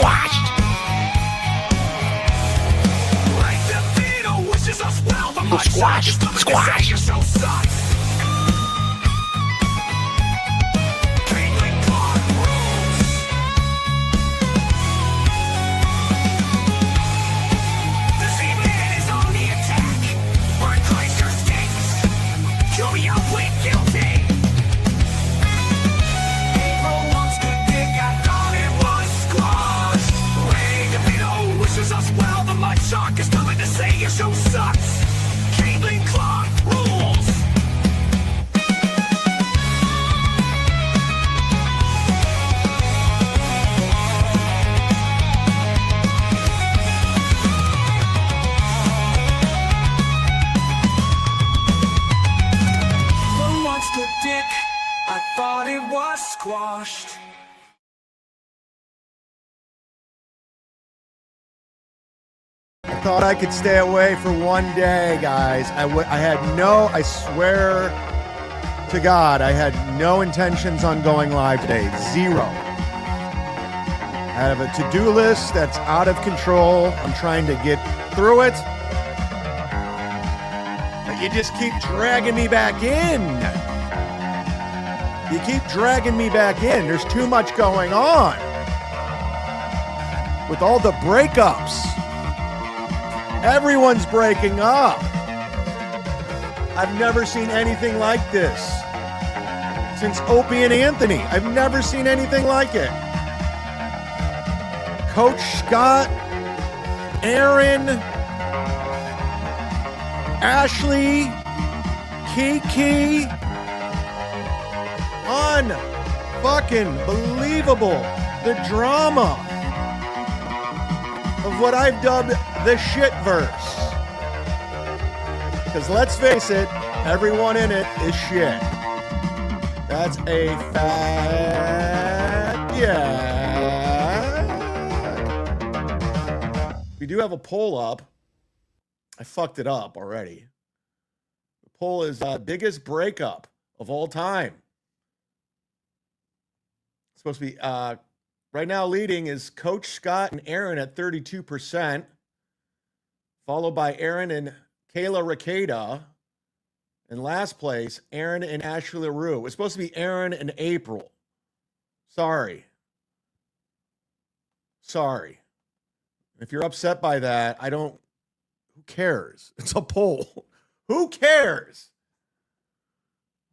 squashed. Squash, squash. Shark is coming to say your show sucks. Caitlin Clark rules. The monster dick, I thought it was squashed. I thought I could stay away for one day, guys. I swear to God, I had no intentions on going live today. Zero. I have a to-do list that's out of control. I'm trying to get through it. But you just keep dragging me back in. You keep dragging me back in. There's too much going on. With all the breakups. Everyone's breaking up. I've never seen anything like this. Since Opie and Anthony, I've never seen anything like it. Coach Scott, Aaron, Ashley, Kiki. Unfucking believable. The drama of what I've dubbed the Shitverse. Because let's face it, everyone in it is shit. That's a fact. Yeah. We do have a poll up. I fucked it up already. The poll is biggest breakup of all time. It's supposed to be right now leading is Coach Scott and Aaron at 32%, followed by Aaron and Kayla Ricada. In last place, Aaron and Ashley LaRue. It's supposed to be Aaron and April. Sorry. If you're upset by that, who cares? It's a poll. Who cares?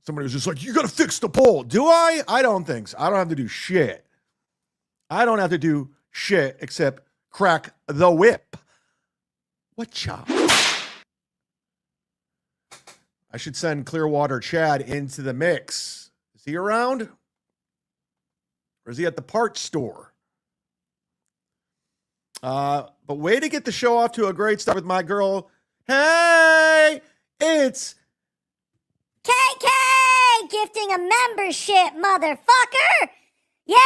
Somebody was just like, you got to fix the poll. Do I? I don't think so. I don't have to do shit. I don't have to do shit except crack the whip. Whatcha? I should send Clearwater Chad into the mix. Is he around? Or is he at the parts store? But way to get the show off to a great start with my girl. Hey, it's KK gifting a membership, motherfucker! Yay!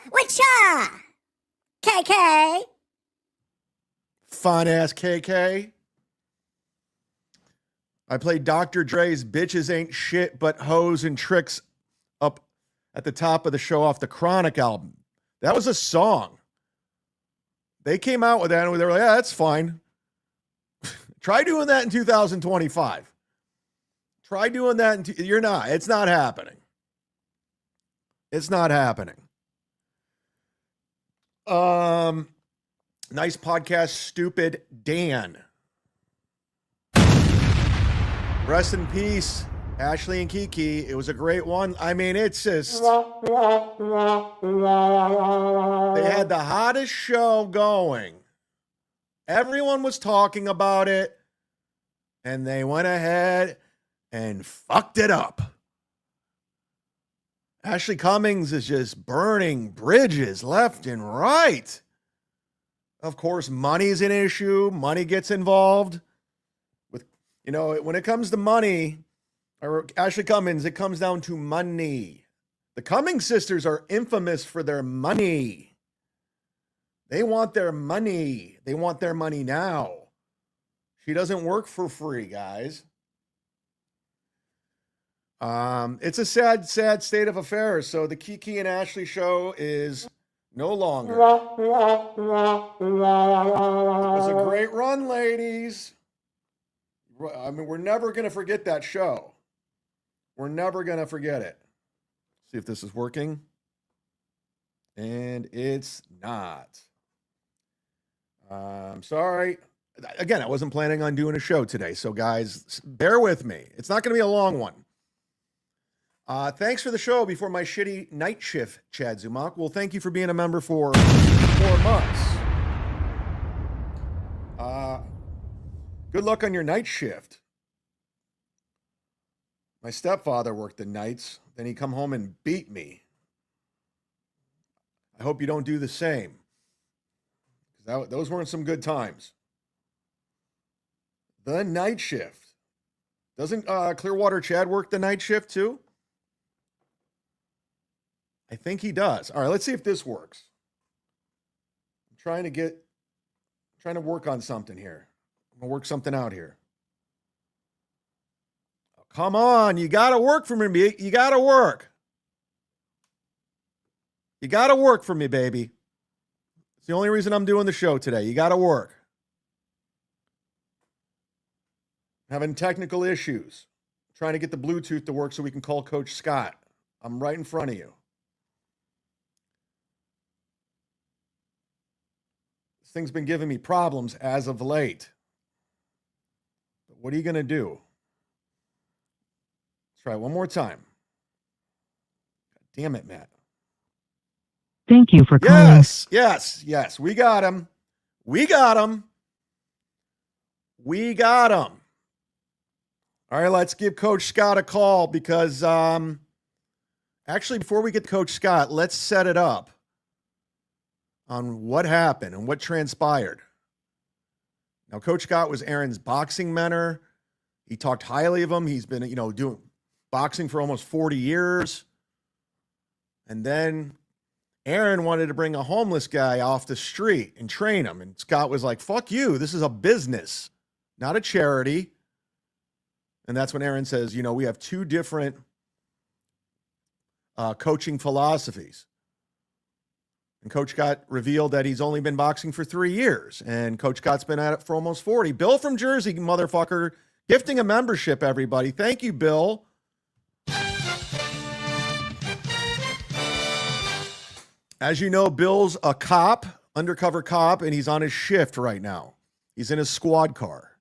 Whatcha? KK. Fine ass KK. I played Dr. Dre's Bitches Ain't Shit But Hoes and Tricks up at the top of the show off the Chronic album. That was a song. They came out with that and they were like, yeah, that's fine. Try doing that in 2025. Try doing that. You're not. It's not happening. It's not happening. Nice podcast, stupid Dan. Rest in peace, Ashley and Kiki. It was a great one. I mean, it's just... They had the hottest show going. Everyone was talking about it. And they went ahead and fucked it up. Ashley Cummings is just burning bridges left and right. Of course, money's an issue. Money gets involved. When it comes to money, or Ashley Cummings, it comes down to money. The Cummings sisters are infamous for their money. They want their money. They want their money now. She doesn't work for free, guys. It's a sad, sad state of affairs. So the Kiki and Ashley show is no longer. It was a great run, ladies. I mean, we're never going to forget that show. We're never going to forget it. See if this is working. And it's not. I'm sorry. Again, I wasn't planning on doing a show today. So, guys, bear with me. It's not going to be a long one. Thanks for the show before my shitty night shift, chadzumock. Well, thank you for being a member for 4 months. Good luck on your night shift. My stepfather worked the nights. Then he come home and beat me. I hope you don't do the same. Those weren't some good times. The night shift. Doesn't Clearwater Chad work the night shift too? I think he does. All right, let's see if this works. I'm trying to work on something here. I'm going to work something out here. Oh, come on, you got to work for me. You got to work. You got to work for me, baby. It's the only reason I'm doing the show today. You got to work. Having technical issues. Trying to get the Bluetooth to work so we can call Coach Scott. I'm right in front of you. This thing's been giving me problems as of late. But what are you going to do? Let's try it one more time. God damn it, Matt. Thank you for calling. Yes. We got him. We got him. All right, let's give Coach Scott a call because actually, before we get to Coach Scott, let's set it up on what happened and what transpired. Now, Coach Scott was Aaron's boxing mentor. He talked highly of him. He's been, doing boxing for almost 40 years. And then Aaron wanted to bring a homeless guy off the street and train him. And Scott was like, fuck you. This is a business, not a charity. And that's when Aaron says, we have 2 different coaching philosophies. And Coach Scott revealed that he's only been boxing for 3 years. And Coach Scott's been at it for almost 40. Bill from Jersey, motherfucker, gifting a membership, everybody. Thank you, Bill. As you know, Bill's a cop, undercover cop, and he's on his shift right now. He's in his squad car.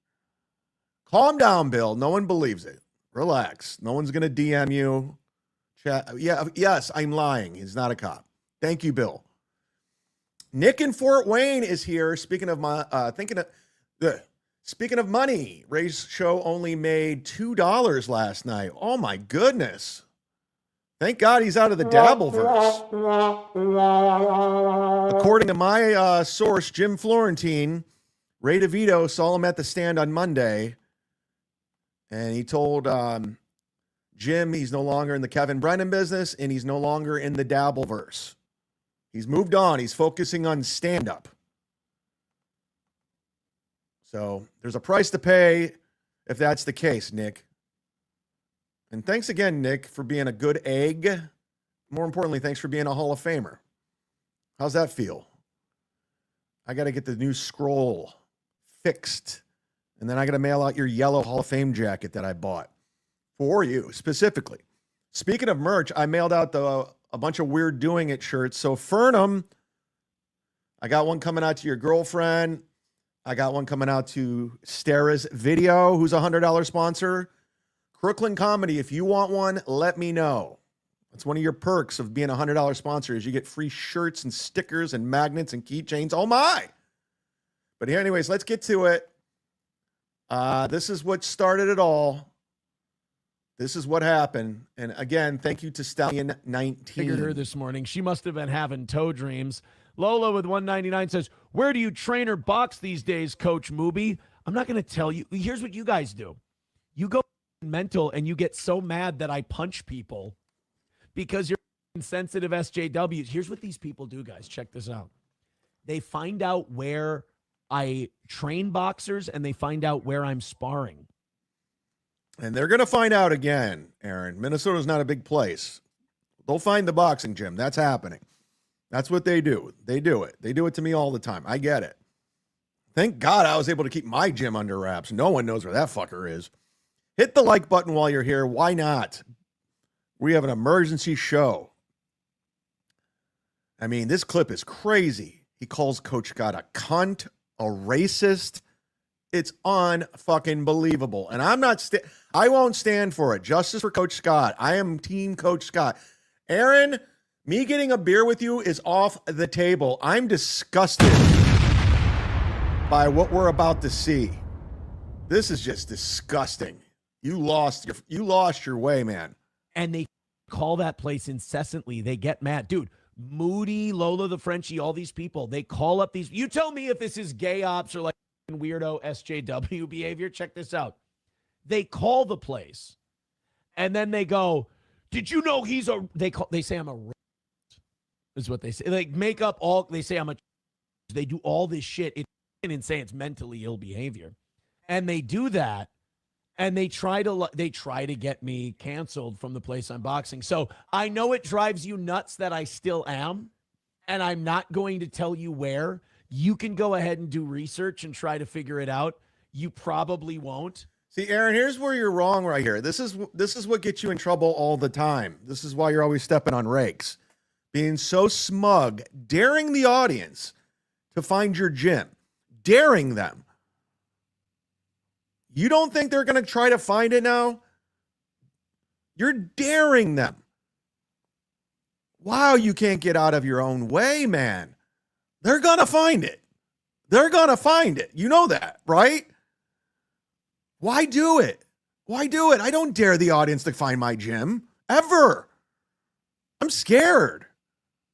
Calm down, Bill. No one believes it. Relax. No one's going to DM you. Yes, I'm lying. He's not a cop. Thank you, Bill. Nick in Fort Wayne is here. Speaking of money, Ray's show only made $2 last night. Oh my goodness. Thank God he's out of the Dabbleverse. According to my source, Jim Florentine, Ray DeVito saw him at the stand on Monday. And he told Jim he's no longer in the Kevin Brennan business and he's no longer in the Dabbleverse. He's moved on. He's focusing on stand-up. So there's a price to pay if that's the case, Nick. And thanks again, Nick, for being a good egg. More importantly, thanks for being a Hall of Famer. How's that feel? I got to get the new scroll fixed. And then I got to mail out your yellow Hall of Fame jacket that I bought for you specifically. Speaking of merch, I mailed out a bunch of Weird Doing It shirts. So Fernham, I got one coming out to your girlfriend. I got one coming out to Stara's Video, who's a $100 sponsor. Crooklyn Comedy, if you want one, let me know. That's one of your perks of being a $100 sponsor is you get free shirts and stickers and magnets and keychains. Oh my. But anyways, let's get to it. This is what started it all. This is what happened. And again, thank you to Stallion19. Figured her this morning. She must have been having toe dreams. Lola with 199 says, where do you train or box these days, Coach Mooby? I'm not going to tell you. Here's what you guys do. You go mental and you get so mad that I punch people because you're insensitive SJWs. Here's what these people do, guys. Check this out. They find out where I train boxers and they find out where I'm sparring. And they're going to find out again, Aaron. Minnesota's not a big place. They'll find the boxing gym. That's happening. That's what they do. They do it. They do it to me all the time. I get it. Thank God I was able to keep my gym under wraps. No one knows where that fucker is. Hit the like button while you're here. Why not? We have an emergency show. I mean, this clip is crazy. He calls Coach Scott a cunt, a racist. It's unfucking believable. And I won't stand for it. Justice for Coach Scott. I am team Coach Scott. Aaron, me getting a beer with you is off the table. I'm disgusted by what we're about to see. This is just disgusting. You lost your way, man. And they call that place incessantly. They get mad. Dude, Moody, Lola the Frenchie, all these people, they call up these. You tell me if this is gay ops or like weirdo SJW behavior. Check this out. They call the place and then they go, did you know they say I'm a racist, is what they say. Like they say they do all this shit. It's insane. It's mentally ill behavior. And they do that. And they try to get me canceled from the place I'm boxing. So I know it drives you nuts that I still am, and I'm not going to tell you where. You can go ahead and do research and try to figure it out. You probably won't. See, Aaron, here's where you're wrong right here. This is what gets you in trouble all the time. This is why you're always stepping on rakes. Being so smug, daring the audience to find your gym, daring them. You don't think they're going to try to find it now? You're daring them. Wow, you can't get out of your own way, man. They're going to find it. They're going to find it. You know that, right? Why do it? Why do it? I don't dare the audience to find my gym, ever. I'm scared.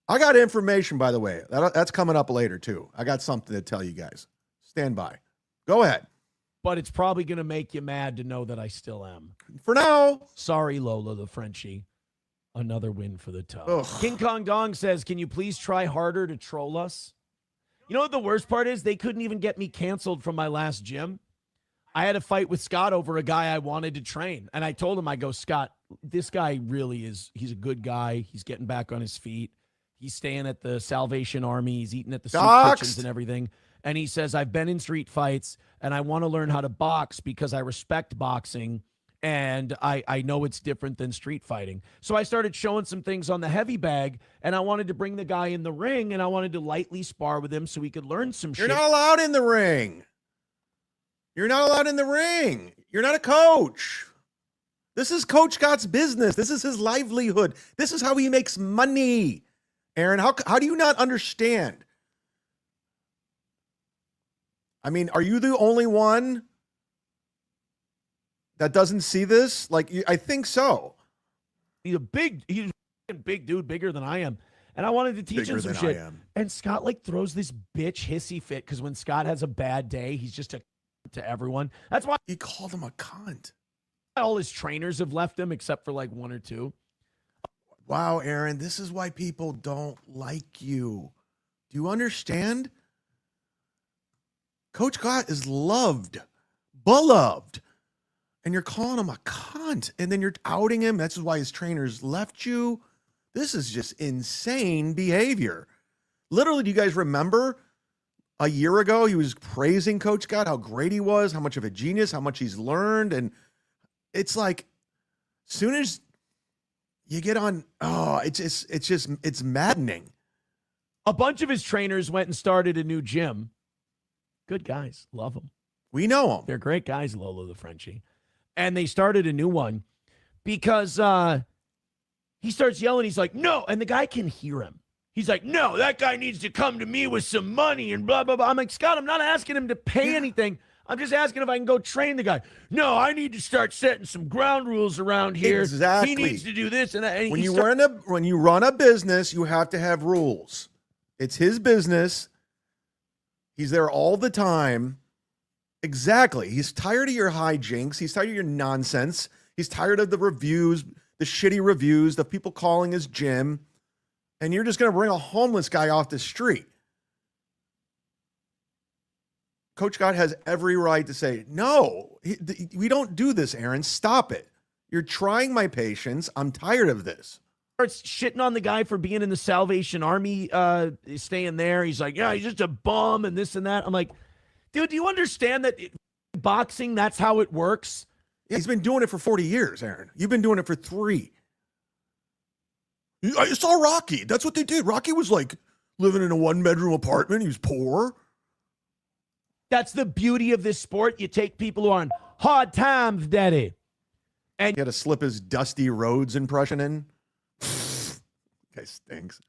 I got information, by the way. That's coming up later, too. I got something to tell you guys. Stand by. Go ahead. But it's probably going to make you mad to know that I still am. For now. Sorry, Lola the Frenchie. Another win for the tub. Ugh. King Kong Dong says, can you please try harder to troll us? You know what the worst part is? They couldn't even get me canceled from my last gym. I had a fight with Scott over a guy I wanted to train. And I told him, I go, Scott, this guy really he's a good guy. He's getting back on his feet. He's staying at the Salvation Army. He's eating at the soup kitchens and everything. And he says, I've been in street fights and I want to learn how to box because I respect boxing and I know it's different than street fighting. So I started showing some things on the heavy bag and I wanted to bring the guy in the ring and I wanted to lightly spar with him so he could learn some shit. You're not allowed in the ring. You're not allowed in the ring. You're not a coach. This is Coach Scott's business. This is his livelihood. This is how he makes money. Aaron, how do you not understand? I mean, are you the only one that doesn't see this? Like, I think so. He's a big dude, bigger than I am. And I wanted to teach him some shit. And Scott like throws this bitch hissy fit because when Scott has a bad day, he's just a to everyone. That's why he called him a cunt. All his trainers have left him except for like one or two. Wow, Aaron, this is why people don't like you. Do you understand? Coach Scott is loved, beloved, and you're calling him a cunt, and then you're outing him. That's why his trainers left you. This is just insane behavior. Literally, do you guys remember a year ago he was praising Coach Scott, how great he was, how much of a genius, how much he's learned, and it's like, as soon as you get on, it's maddening. A bunch of his trainers went and started a new gym. Good guys. Love them. We know them. They're great guys, Lola the Frenchie. And they started a new one because he starts yelling. He's like, no. And the guy can hear him. He's like, no, that guy needs to come to me with some money and blah, blah, blah. I'm like, Scott, I'm not asking him to pay anything. I'm just asking if I can go train the guy. No, I need to start setting some ground rules around here. Exactly. He needs to do this. And when you run a business, you have to have rules. It's his business. He's there all the time. Exactly. He's tired of your hijinks. He's tired of your nonsense. He's tired of the reviews, the shitty reviews, the people calling his gym. And you're just going to bring a homeless guy off the street. Coach Scott has every right to say, no, we don't do this, Aaron. Stop it. You're trying my patience. I'm tired of this. Starts shitting on the guy for being in the Salvation Army, staying there. He's like, yeah, he's just a bum and this and that. I'm like, dude, do you understand that boxing, that's how it works? He's been doing it for 40 years, Aaron. You've been doing it for 3. I saw Rocky. That's what they did. Rocky was like living in a 1-bedroom apartment. He was poor. That's the beauty of this sport. You take people who are on hard times, daddy. And he had to slip his Dusty Rhodes impression in. Guy stinks.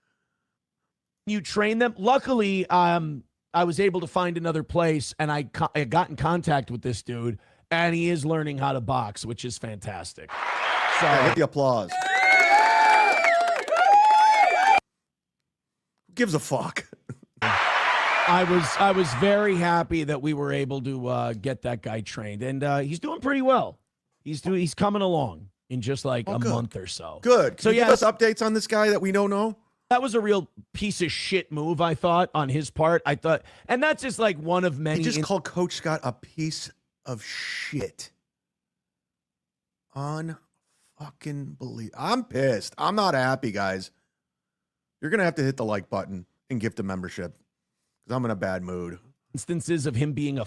You train them. Luckily, I was able to find another place, and I got in contact with this dude, and he is learning how to box, which is fantastic. So yeah, hit the applause. Who gives a fuck? I was very happy that we were able to get that guy trained, and he's doing pretty well. He's coming along in just like a month or so. Good. So Can you give us updates on this guy that we don't know? That was a real piece of shit move, I thought, on his part. I thought, and that's just like one of many. He just called Coach Scott a piece of shit. Unfucking believe. I'm pissed. I'm not happy, guys. You're gonna have to hit the like button and gift a membership because I'm in a bad mood. Instances of him being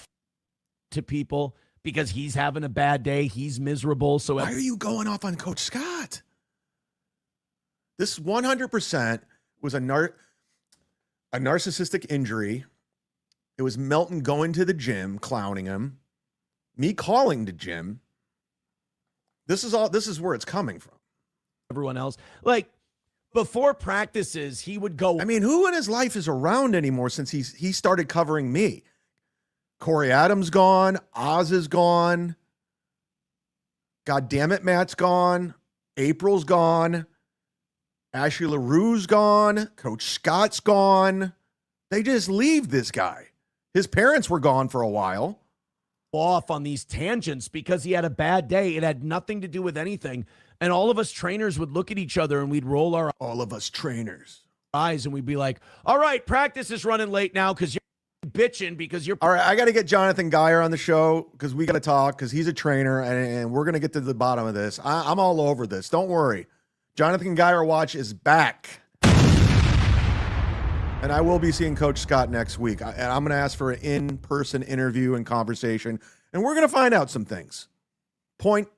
to people because he's having a bad day, he's miserable. So why are you going off on Coach Scott? This 100% was a narcissistic injury. It was Melton going to the gym, clowning him, me calling the gym. This is where it's coming from. Everyone else, like before practices, he would go. I mean, who in his life is around anymore since he started covering me? Corey Adams gone. Oz is gone. God damn it, Matt's gone. April's gone. Ashley LaRue's gone. Coach Scott's gone. They just leave this guy. His parents were gone for a while. Off on these tangents because he had a bad day. It had nothing to do with anything. And all of us trainers would look at each other and we'd roll our eyes and we'd be like, all right, practice is running late now because you're bitching because you're. All right, I got to get Jonathan Geyer on the show because we got to talk because he's a trainer and we're going to get to the bottom of this. I'm all over this. Don't worry. Jonathan Geyer Watch is back. And I will be seeing Coach Scott next week. And I'm going to ask for an in-person interview and conversation. And we're going to find out some things. Point,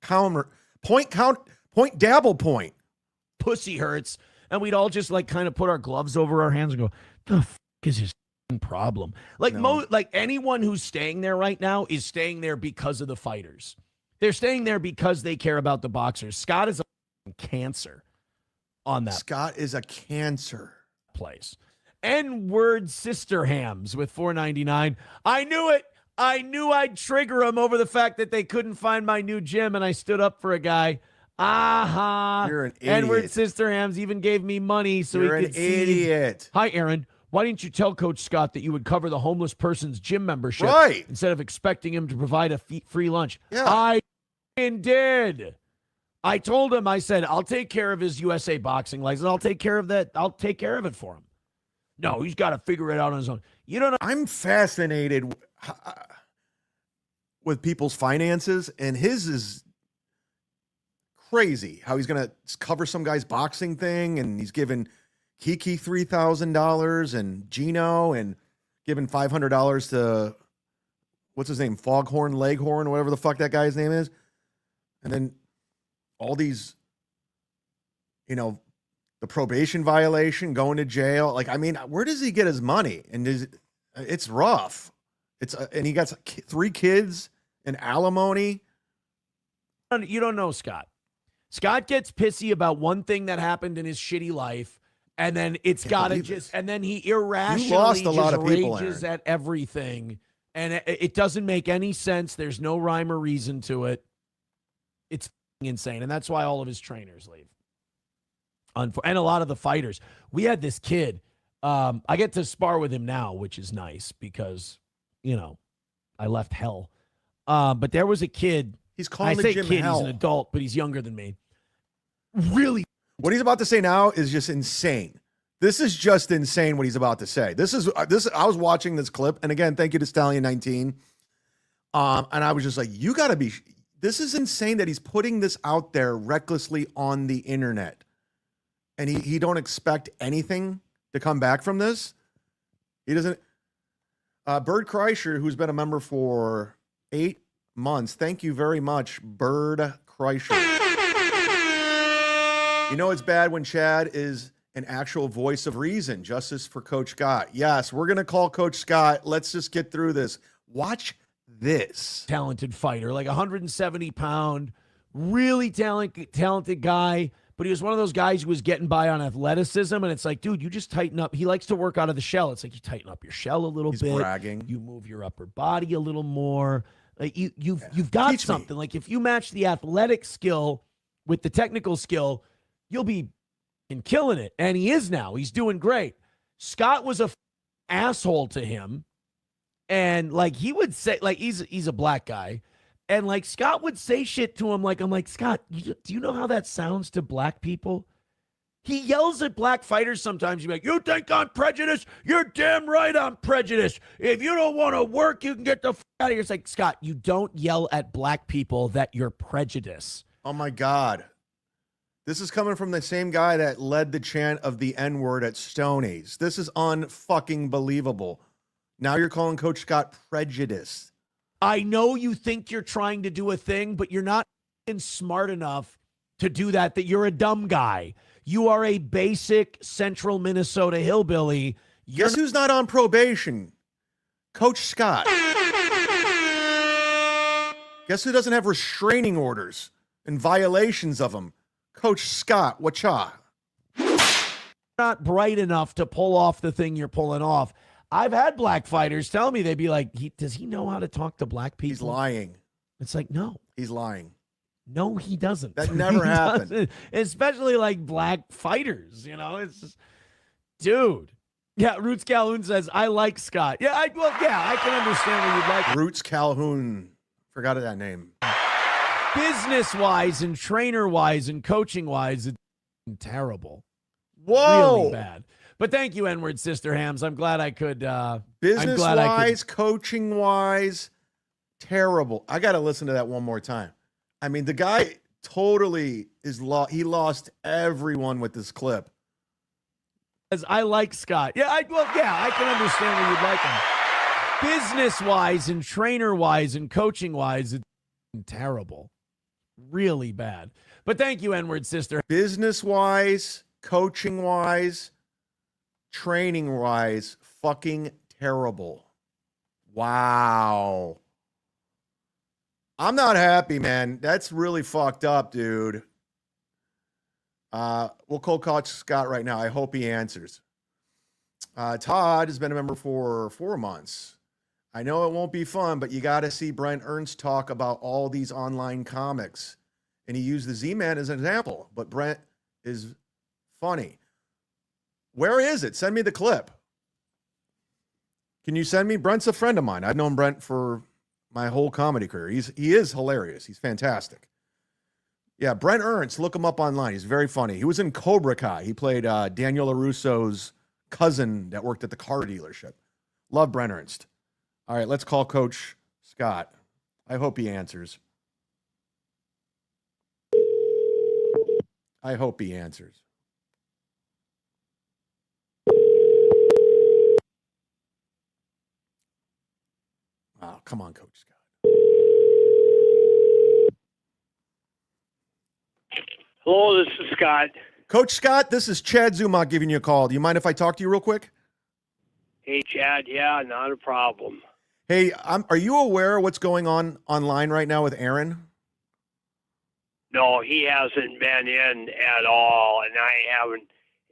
dabble point. Pussy hurts. And we'd all just like kind of put our gloves over our hands and go, the f*** is his problem? Like like anyone who's staying there right now is staying there because of the fighters. They're staying there because they care about the boxers. Scott is a cancer on that. Scott is a cancer. Place. N-word sister hams with $4.99. I knew it. I knew I'd trigger them over the fact that they couldn't find my new gym and I stood up for a guy. Aha. You're an idiot. N-word sister hams even gave me money so You're he could an idiot. See. Hi, Aaron. Why didn't you tell Coach Scott that you would cover the homeless person's gym membership instead of expecting him to provide a free lunch? Yeah. I did. I told him, I said, I'll take care of his USA boxing license. I'll take care of that. I'll take care of it for him. No, he's got to figure it out on his own. You don't know. I'm fascinated with people's finances, and his is crazy how he's going to cover some guy's boxing thing, and he's giving Kiki $3,000 and Gino and giving $500 to, what's his name, Foghorn, Leghorn, whatever the fuck that guy's name is. And then all these, the probation violation, going to jail. Like, I mean, where does he get his money? And it's rough. And he got 3 kids and alimony. You don't know Scott. Scott gets pissy about one thing that happened in his shitty life, and then it's got to just, and then he irrationally lost a lot of people, rages at everything, and it doesn't make any sense. There's no rhyme or reason to it. It's insane, and that's why all of his trainers leave. And a lot of the fighters. We had this kid. I get to spar with him now, which is nice because, I left hell. But there was a kid. He's calling the gym kid, hell. He's an adult, but he's younger than me. Really? What he's about to say now is just insane. This is just insane what he's about to say. This. I was watching this clip, and again, thank you to Stallion19. And I was just like, you got to be. This is insane that he's putting this out there recklessly on the internet, and he don't expect anything to come back from this. He doesn't. Bird Kreischer, who's been a member for 8 months. Thank you very much, Bird Kreischer. You know it's bad when Chad is an actual voice of reason. Justice for Coach Scott. Yes, we're going to call Coach Scott. Let's just get through this. Watch this. Talented fighter, like 170-pound, really talented guy. But he was one of those guys who was getting by on athleticism. And it's like, dude, you just tighten up. He likes to work out of the shell. It's like you tighten up your shell a little bit. Bragging. You move your upper body a little more. You've got Teach something. me. Like if you match the athletic skill with the technical skill, you'll be killing it. And he is now. He's doing great. Scott was a asshole to him. And like he would say, like he's a black guy. And like Scott would say shit to him. Like, I'm like, Scott, do you know how that sounds to black people? He yells at black fighters sometimes. You're like, you think I'm prejudiced? You're damn right I'm prejudiced. If you don't want to work, you can get the out of here. It's like, Scott, you don't yell at black people that you're prejudiced. Oh my God. This is coming from the same guy that led the chant of the N-word at Stoney's. This is unfucking believable. Now you're calling Coach Scott prejudiced. I know you think you're trying to do a thing, but you're not smart enough to do that you're a dumb guy. You are a basic central Minnesota hillbilly. Guess who's not on probation? Coach Scott. Guess who doesn't have restraining orders and violations of them? Coach Scott. Wacha. Not bright enough to pull off the thing you're pulling off. I've had black fighters tell me, they'd be like, does he know how to talk to black people? He's lying. It's like, no. He's lying. No, he doesn't. That never happened. Doesn't. Especially like black fighters, it's just, dude. Yeah, Roots Calhoun says, I like Scott. Yeah, I can understand what you'd like. Roots Calhoun. Forgot that name. Business-wise and trainer-wise and coaching-wise, it's terrible. Whoa. Really bad. But thank you, N-word Sister Hams. I'm glad I could. Business-wise, coaching-wise, terrible. I got to listen to that one more time. I mean, the guy totally he lost everyone with this clip. As I like Scott. Yeah, I can understand where you'd like him. Business-wise and trainer-wise and coaching-wise, it's terrible. Really bad. But thank you, N-word Sister. Business-wise, coaching-wise, training-wise, fucking terrible. Wow. I'm not happy, man. That's really fucked up, dude. We'll call Coach Scott right now. I hope he answers. Todd has been a member for 4 months. I know it won't be fun, but you got to see Brent Ernst talk about all these online comics. And he used the Z-Man as an example, but Brent is funny. Where is it? Send me the clip. Can you send me? Brent's a friend of mine. I've known Brent for my whole comedy career. He is hilarious. He's fantastic. Yeah, Brent Ernst, look him up online. He's very funny. He was in Cobra Kai. He played Daniel LaRusso's cousin that worked at the car dealership. Love Brent Ernst. All right, let's call Coach Scott. I hope he answers. I hope he answers. Oh, come on, Coach Scott. Hello, this is Scott. Coach Scott, this is Chad-Zumock giving you a call. Do you mind if I talk to you real quick? Hey, Chad. Yeah, not a problem. Hey, are you aware of what's going on online right now with Aaron? No, he hasn't been in at all, and I haven't.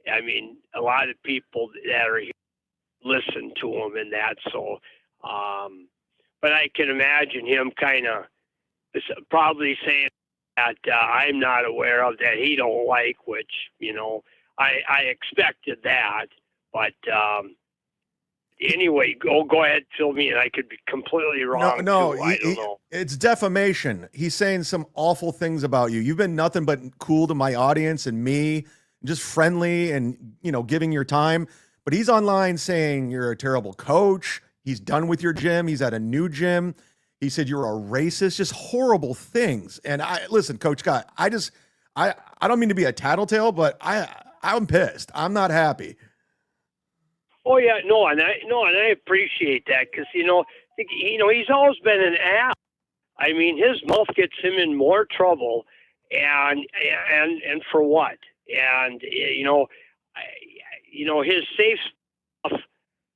I mean, a lot of people that are here listen to him and that, so, but I can imagine him kind of probably saying that I'm not aware of that he don't like, which, I expected that, but anyway, go ahead, fill me in. I could be completely wrong. No, too. I don't know. It's defamation. He's saying some awful things about you. You've been nothing but cool to my audience and me. just friendly and, you know, giving your time. But he's online saying you're a terrible coach. He's done with your gym. He's at a new gym. He said you're a racist, just horrible things. And listen, Coach Scott, I don't mean to be a tattletale, but I'm pissed. I'm not happy. Oh yeah, and I appreciate that because he's always been an ass. I mean, his mouth gets him in more trouble, and for what? And his safe stuff.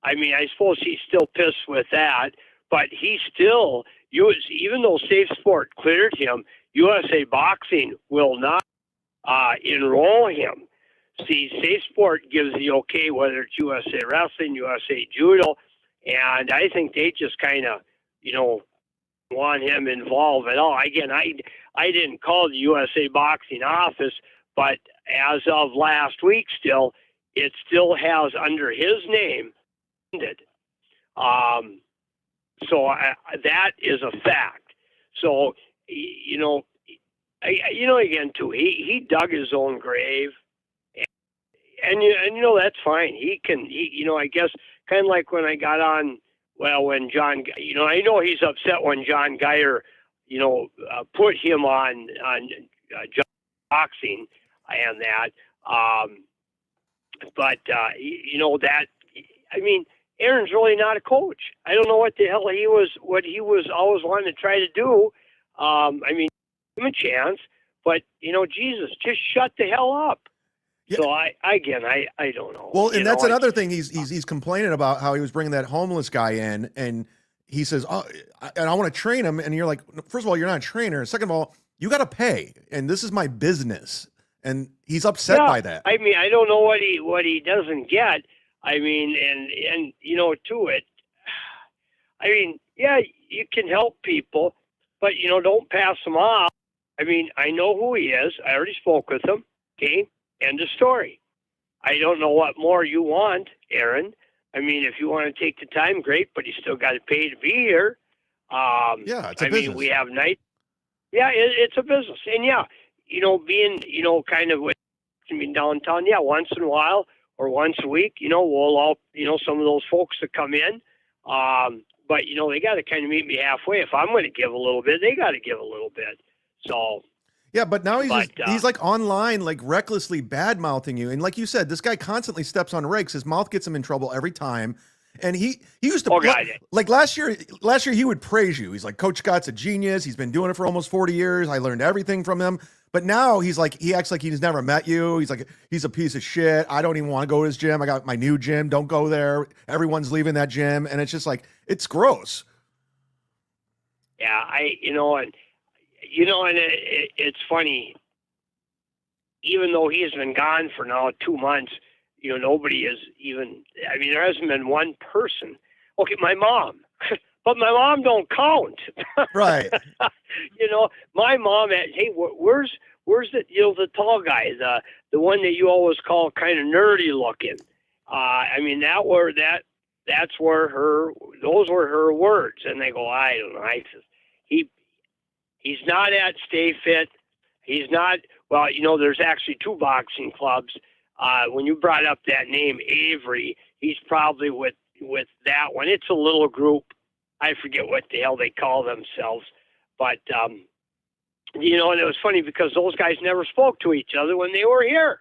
I mean, I suppose he's still pissed with that, but he still, even though Safe Sport cleared him, USA Boxing will not enroll him. See, Safe Sport gives the okay, whether it's USA Wrestling, USA Judo, and I think they just kind of, want him involved at all. Again, I didn't call the USA Boxing office, but as of last week still, it still has under his name. So that is a fact. So, again, too, he dug his own grave. And that's fine. He can, I guess, kind of like when I got on, when John, I know he's upset when John Geyer, put him on John boxing and that. But that, I mean, Aaron's really not a coach. I don't know what the hell he was always wanting to try to do. I mean, give him a chance, but, Jesus, just shut the hell up. Yeah. So I don't know. Well, and that's another thing he's complaining about, how he was bringing that homeless guy in, and he says, "Oh, and I want to train him." And you're like, first of all, you're not a trainer. Second of all, you got to pay, and this is my business. And he's upset by that. I mean, I don't know what he doesn't get. I mean, and to it. I mean, yeah, you can help people, but don't pass them off. I mean, I know who he is. I already spoke with him. Okay. End of story. I don't know what more you want, Aaron. I mean, if you want to take the time, great, but you still got to pay to be here. Yeah, it's a business. Mean, we have night. Yeah, it's a business. And yeah, being, kind of with downtown, yeah, once in a while or once a week, we'll all, some of those folks that come in. But, they got to kind of meet me halfway. If I'm going to give a little bit, they got to give a little bit. So. Yeah, but now he's like online, like recklessly bad mouthing you. And like you said, this guy constantly steps on rakes. His mouth gets him in trouble every time. And he used to like last year he would praise you. He's like, Coach Scott's a genius. He's been doing it for almost 40 years. I learned everything from him. But now he acts like he's never met you. He's like, he's a piece of shit. I don't even want to go to his gym. I got my new gym. Don't go there. Everyone's leaving that gym. And it's just like, it's gross. Yeah, and it's funny, even though he's been gone for now 2 months, nobody is even, I mean, there hasn't been one person. Okay, my mom, but my mom don't count. Right. My mom, hey, where's the, the tall guy, the one that you always call kind of nerdy looking. I mean, those were her words. And they go, I don't know. I says, he's not at Stay Fit. He's not, well, there's actually 2 boxing clubs. When you brought up that name, Avery, he's probably with that one. It's a little group. I forget what the hell they call themselves. But, and it was funny because those guys never spoke to each other when they were here.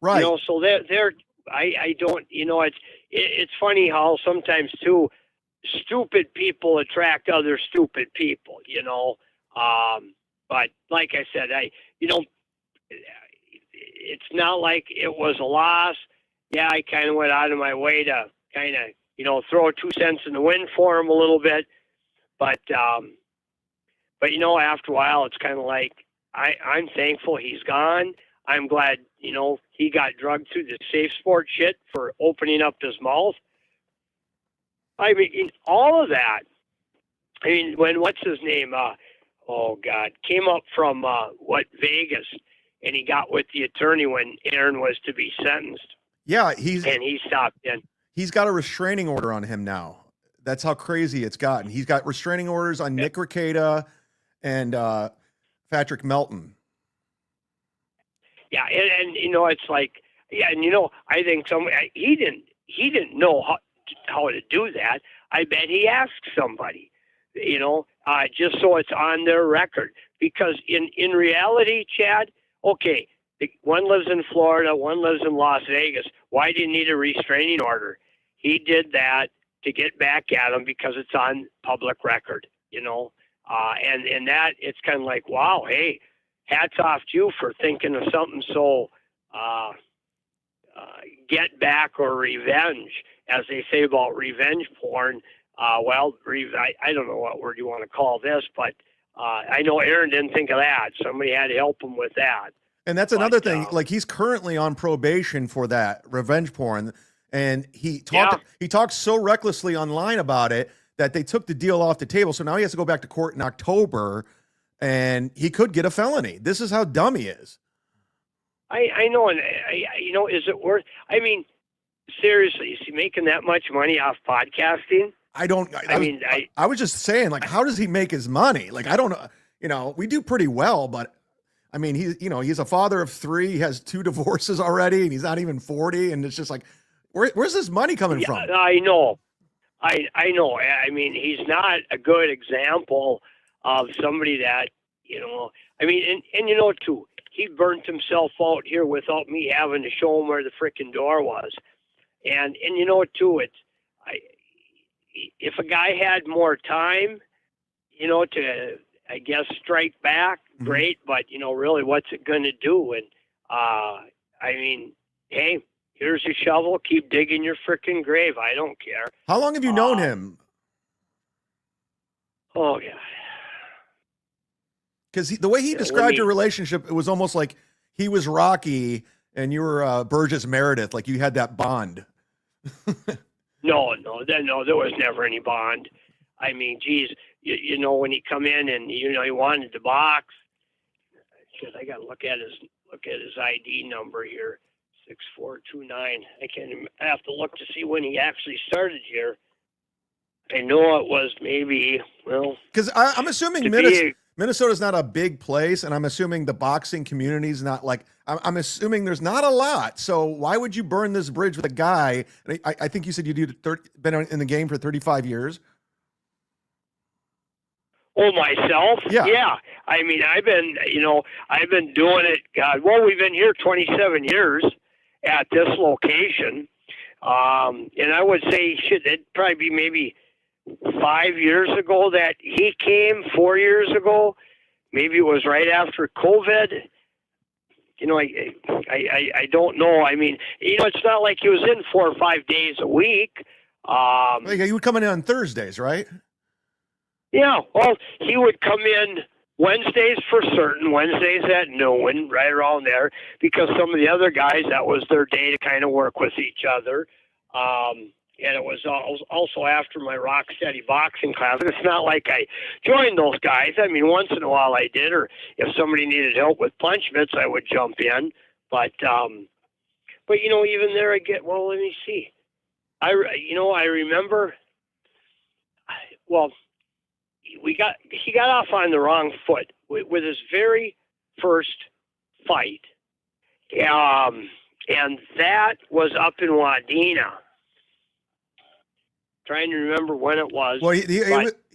Right. So I don't, it's funny how sometimes too, stupid people attract other stupid people, but like I said, it's not like it was a loss. Yeah, I kind of went out of my way to kind of, throw 2 cents in the wind for him a little bit. But after a while, it's kind of like, I'm thankful he's gone. I'm glad, he got drugged through the Safe Sport shit for opening up his mouth. I mean, all of that. I mean, when, what's his name? Came up from, Vegas, and he got with the attorney when Aaron was to be sentenced. Yeah, he stopped in. He's got a restraining order on him now. That's how crazy it's gotten. He's got restraining orders on Nick Rekieta and Patrick Melton. Yeah, and it's like, yeah, and I think he didn't know how to do that. I bet he asked somebody, just so it's on their record. Because in reality, Chad, okay, one lives in Florida, one lives in Las Vegas. Why do you need a restraining order? He did that to get back at him because it's on public record, and that it's kind of like, wow, hey, hats off to you for thinking of something so get back or revenge, as they say about revenge porn. I don't know what word you want to call this, but I know Aaron didn't think of that. Somebody had to help him with that. And that's another thing. Like, he's currently on probation for that revenge porn, and he talked so recklessly online about it that they took the deal off the table. So now he has to go back to court in October, and he could get a felony. This is how dumb he is. I know, and is it worth? I mean, seriously, is he making that much money off podcasting? I was just saying, like, how does he make his money? Like, I don't know. We do pretty well, but I mean, he's a father of 3. He has 2 divorces already, and he's not even 40. And it's just like, where's this money coming from? I know. I know. I mean, he's not a good example of somebody that, I mean, and too, he burnt himself out here without me having to show him where the frickin' door was. And too, if a guy had more time, to, I guess, strike back, great, but, really, what's it going to do? And, I mean, hey, here's your shovel, keep digging your frickin' grave. I don't care. How long have you known him? Oh, yeah. Because the way he described your relationship, it was almost like he was Rocky and you were Burgess Meredith, like you had that bond. No, there was never any bond. I mean, geez, when he come in and he wanted to box. Shit, I got to look at his ID number here, 6429. I have to look to see when he actually started here. I know it was maybe, because I'm assuming Minnesota's not a big place, and I'm assuming the boxing community is not like, I'm assuming there's not a lot. So why would you burn this bridge with a guy? I think you said you'd been in the game for 35 years. Oh, myself? Yeah. I mean, I've been doing it. God, we've been here 27 years at this location. And I would say, it'd probably be maybe 5 years ago that he came, 4 years ago. Maybe it was right after COVID. I don't know. I mean, it's not like he was in 4 or 5 days a week. You would come in on Thursdays, right? Yeah. Well, he would come in Wednesdays for certain, Wednesdays at noon, right around there, because some of the other guys, that was their day to kind of work with each other. And it was also after my rock steady boxing class. It's not like I joined those guys. I mean, once in a while I did, or if somebody needed help with punch mitts, I would jump in. But even there I get, let me see. I remember, he got off on the wrong foot with his very first fight. And that was up in Wadena. Trying to remember when it was. Well, he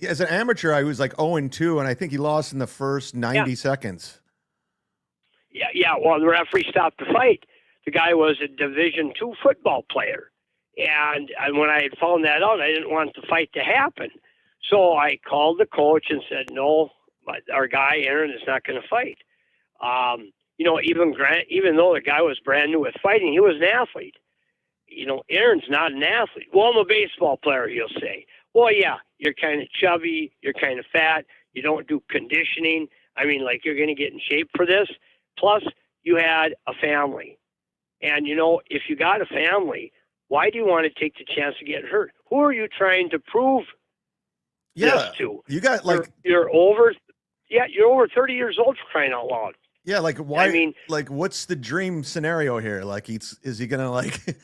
as an amateur, I was like 0-2, and I think he lost in the first 90 seconds. Yeah. Well, the referee stopped the fight. The guy was a Division II football player. And when I had found that out, I didn't want the fight to happen. So I called the coach and said, no, our guy, Aaron, is not going to fight. Even though the guy was brand new with fighting, he was an athlete. Aaron's not an athlete. Well, I'm a baseball player, he'll say. Well, yeah, you're kind of chubby, you're kind of fat, you don't do conditioning. I mean, like, you're going to get in shape for this. Plus, you had a family. And, if you got a family, why do you want to take the chance of getting hurt? Who are you trying to prove this to? You got, You're over 30 years old, for crying out loud. Yeah, like, why? I mean, like, what's the dream scenario here? Like, is he going to,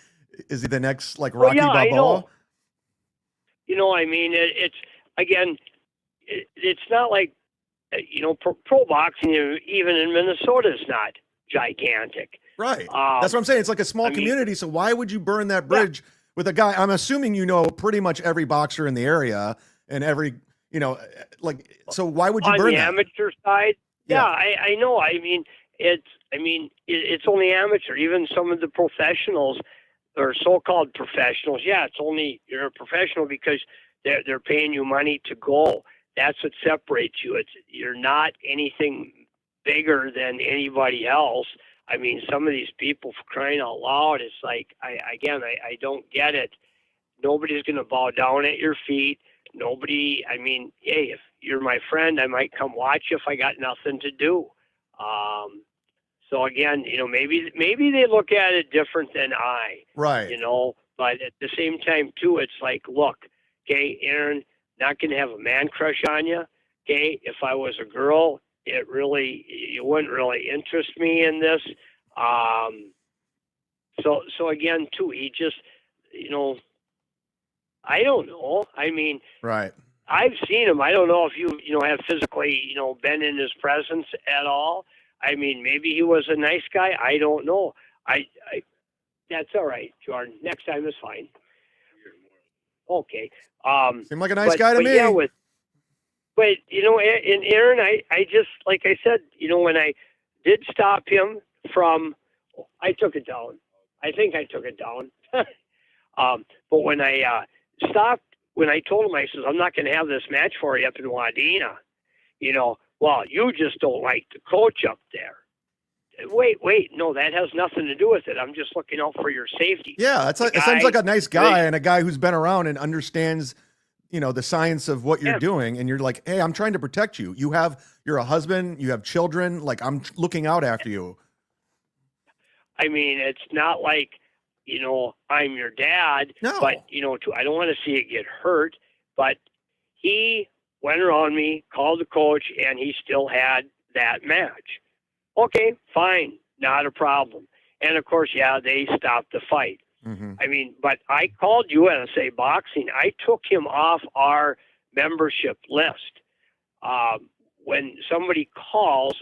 is he the next, Rocky Balboa? I mean, it's not like, pro boxing, even in Minnesota, is not gigantic. Right. That's what I'm saying. It's like a small community. So why would you burn that bridge with a guy? I'm assuming you know pretty much every boxer in the area and every, like, so why would you on burn the that? amateur side? Yeah, I know. I mean, it's only amateur. Even some of the professionals or so-called professionals, it's only you're a professional because they're paying you money to go. That's what separates you. You're not anything bigger than anybody else. I mean, some of these people, for crying out loud, it's like, I don't get it. Nobody's going to bow down at your feet. Nobody, I mean, hey, if you're my friend, I might come watch you if I got nothing to do. So again, maybe they look at it different than I. Right. But at the same time, too, it's like, look, okay, Aaron, not going to have a man crush on you. Okay, if I was a girl, it wouldn't really interest me in this. So again, too, he just, I don't know. I mean, right. I've seen him. I don't know if you have physically, been in his presence at all. I mean, maybe he was a nice guy. I don't know. I that's all right, Jordan. Next time is fine. Okay. Seemed like a nice guy to me. Yeah, but and Aaron, I just, like I said, when I did stop him from, I took it down. I think I took it down. But when I stopped, when I told him, I says, I'm not going to have this match for you up in Wadena. Well, you just don't like the coach up there. Wait, no, that has nothing to do with it. I'm just looking out for your safety. Yeah, it sounds like a nice guy and a guy who's been around and understands, the science of what you're doing. And you're like, hey, I'm trying to protect you. You're a husband, you have children. Like, I'm looking out after you. I mean, it's not like, I'm your dad, no. But, I don't want to see it get hurt. But he went around me, called the coach, and he still had that match. Okay, fine, not a problem. And of course, they stopped the fight. Mm-hmm. I mean, but I called USA Boxing. I took him off our membership list. When somebody calls,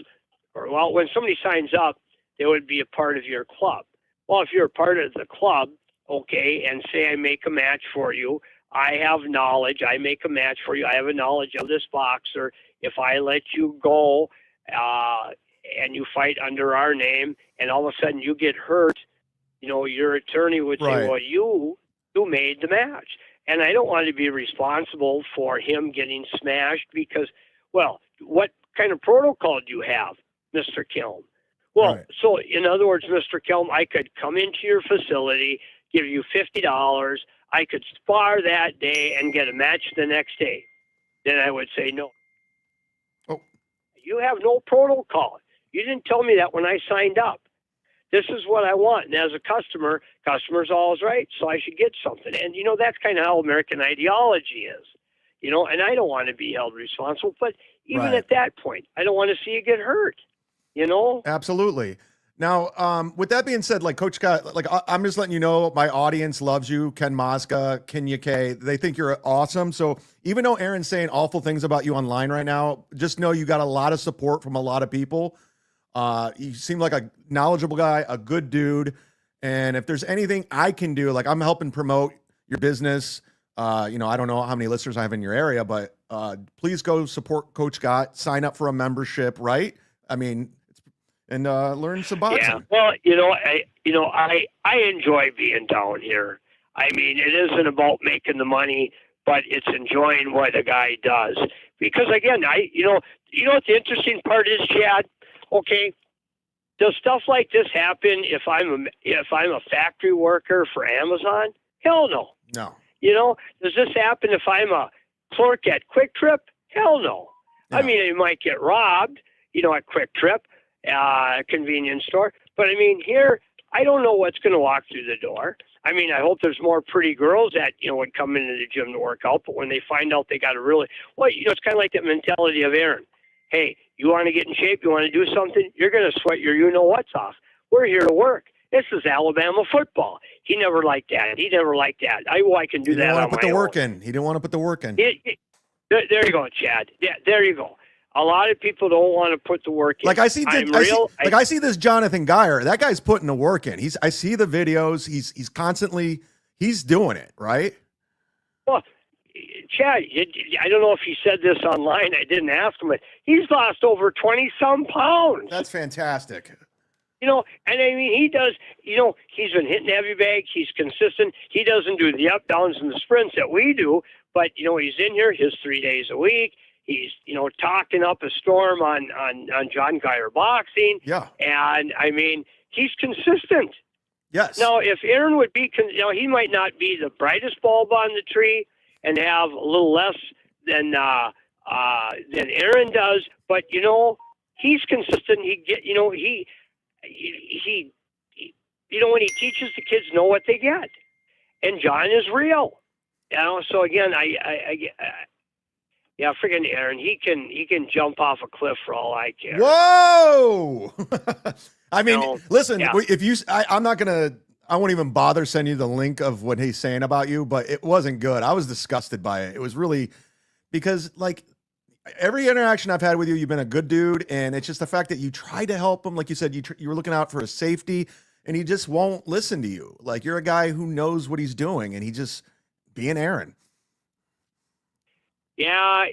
when somebody signs up, they would be a part of your club. Well, if you're a part of the club, okay, and say I make a match for you, I have knowledge. I make a match for you. I have a knowledge of this boxer. If I let you go, and you fight under our name, and all of a sudden you get hurt, your attorney would say, well, you made the match. And I don't want to be responsible for him getting smashed because, well, what kind of protocol do you have, Mr. Kilm? Well, so in other words, Mr. Kilm, I could come into your facility, give you $50. I could spar that day and get a match the next day. Then I would say no. Oh. You have no protocol. You didn't tell me that when I signed up. This is what I want. And as a customer's always right, so I should get something. And, that's kind of how American ideology is. And I don't want to be held responsible. But even at that point, I don't want to see you get hurt, Absolutely. Now, with that being said, like Coach Scott, like I'm just letting you know, my audience loves you, Ken Mosca, Kenya K. They think you're awesome. So even though Aaron's saying awful things about you online right now, just know you got a lot of support from a lot of people. You seem like a knowledgeable guy, a good dude. And if there's anything I can do, like I'm helping promote your business. I don't know how many listeners I have in your area, but please go support Coach Scott, sign up for a membership, right? I mean, and learn some boxing. Yeah, well, I enjoy being down here. I mean, it isn't about making the money, but it's enjoying what a guy does. Because again, what the interesting part is, Chad? Okay, does stuff like this happen if I'm a factory worker for Amazon? Hell no. No. Does this happen if I'm a clerk at Quick Trip? Hell no. I mean, you might get robbed, at Quick Trip, convenience store. But I mean, here, I don't know what's going to walk through the door. I mean, I hope there's more pretty girls that, would come into the gym to work out. But when they find out they got to really, it's kind of like that mentality of Aaron. Hey, you want to get in shape? You want to do something? You're going to sweat your you-know-what's off. We're here to work. This is Alabama football. He never liked that. I can do that on my own. He didn't want to put the work in. There you go, Chad. Yeah, there you go. a lot of people don't want to put the work in. Like I see, I'm real. I see this Jonathan Geyer. That guy's putting the work in. I see the videos. He's constantly doing it, right? Well, Chad, I don't know if he said this online. I didn't ask him, but he's lost over 20-some pounds. That's fantastic. You know, and I mean, he does, you know, he's been hitting heavy bag. He's consistent. He doesn't do the up, downs, and the sprints that we do, but, you know, he's in here his 3 days a week. He's, you know, talking up a storm on John Geyer boxing. Yeah. And, I mean, he's consistent. Yes. Now, if Aaron would be, you know, he might not be the brightest bulb on the tree and have a little less than Aaron does, but, you know, he's consistent. You know, he you know, when he teaches, the kids know what they get, and John is real. You know, so again, yeah, friggin' Aaron, he can jump off a cliff for all I care. Whoa! I mean, You know, listen, yeah. if you, I won't even bother sending you the link of what he's saying about you, but it wasn't good. I was disgusted by it. It was really, because like every interaction I've had with you, you've been a good dude, and it's just the fact that you tried to help him. Like you said, you were looking out for his safety, and he just won't listen to you. Like, you're a guy who knows what he's doing, and he just being Aaron. Yeah,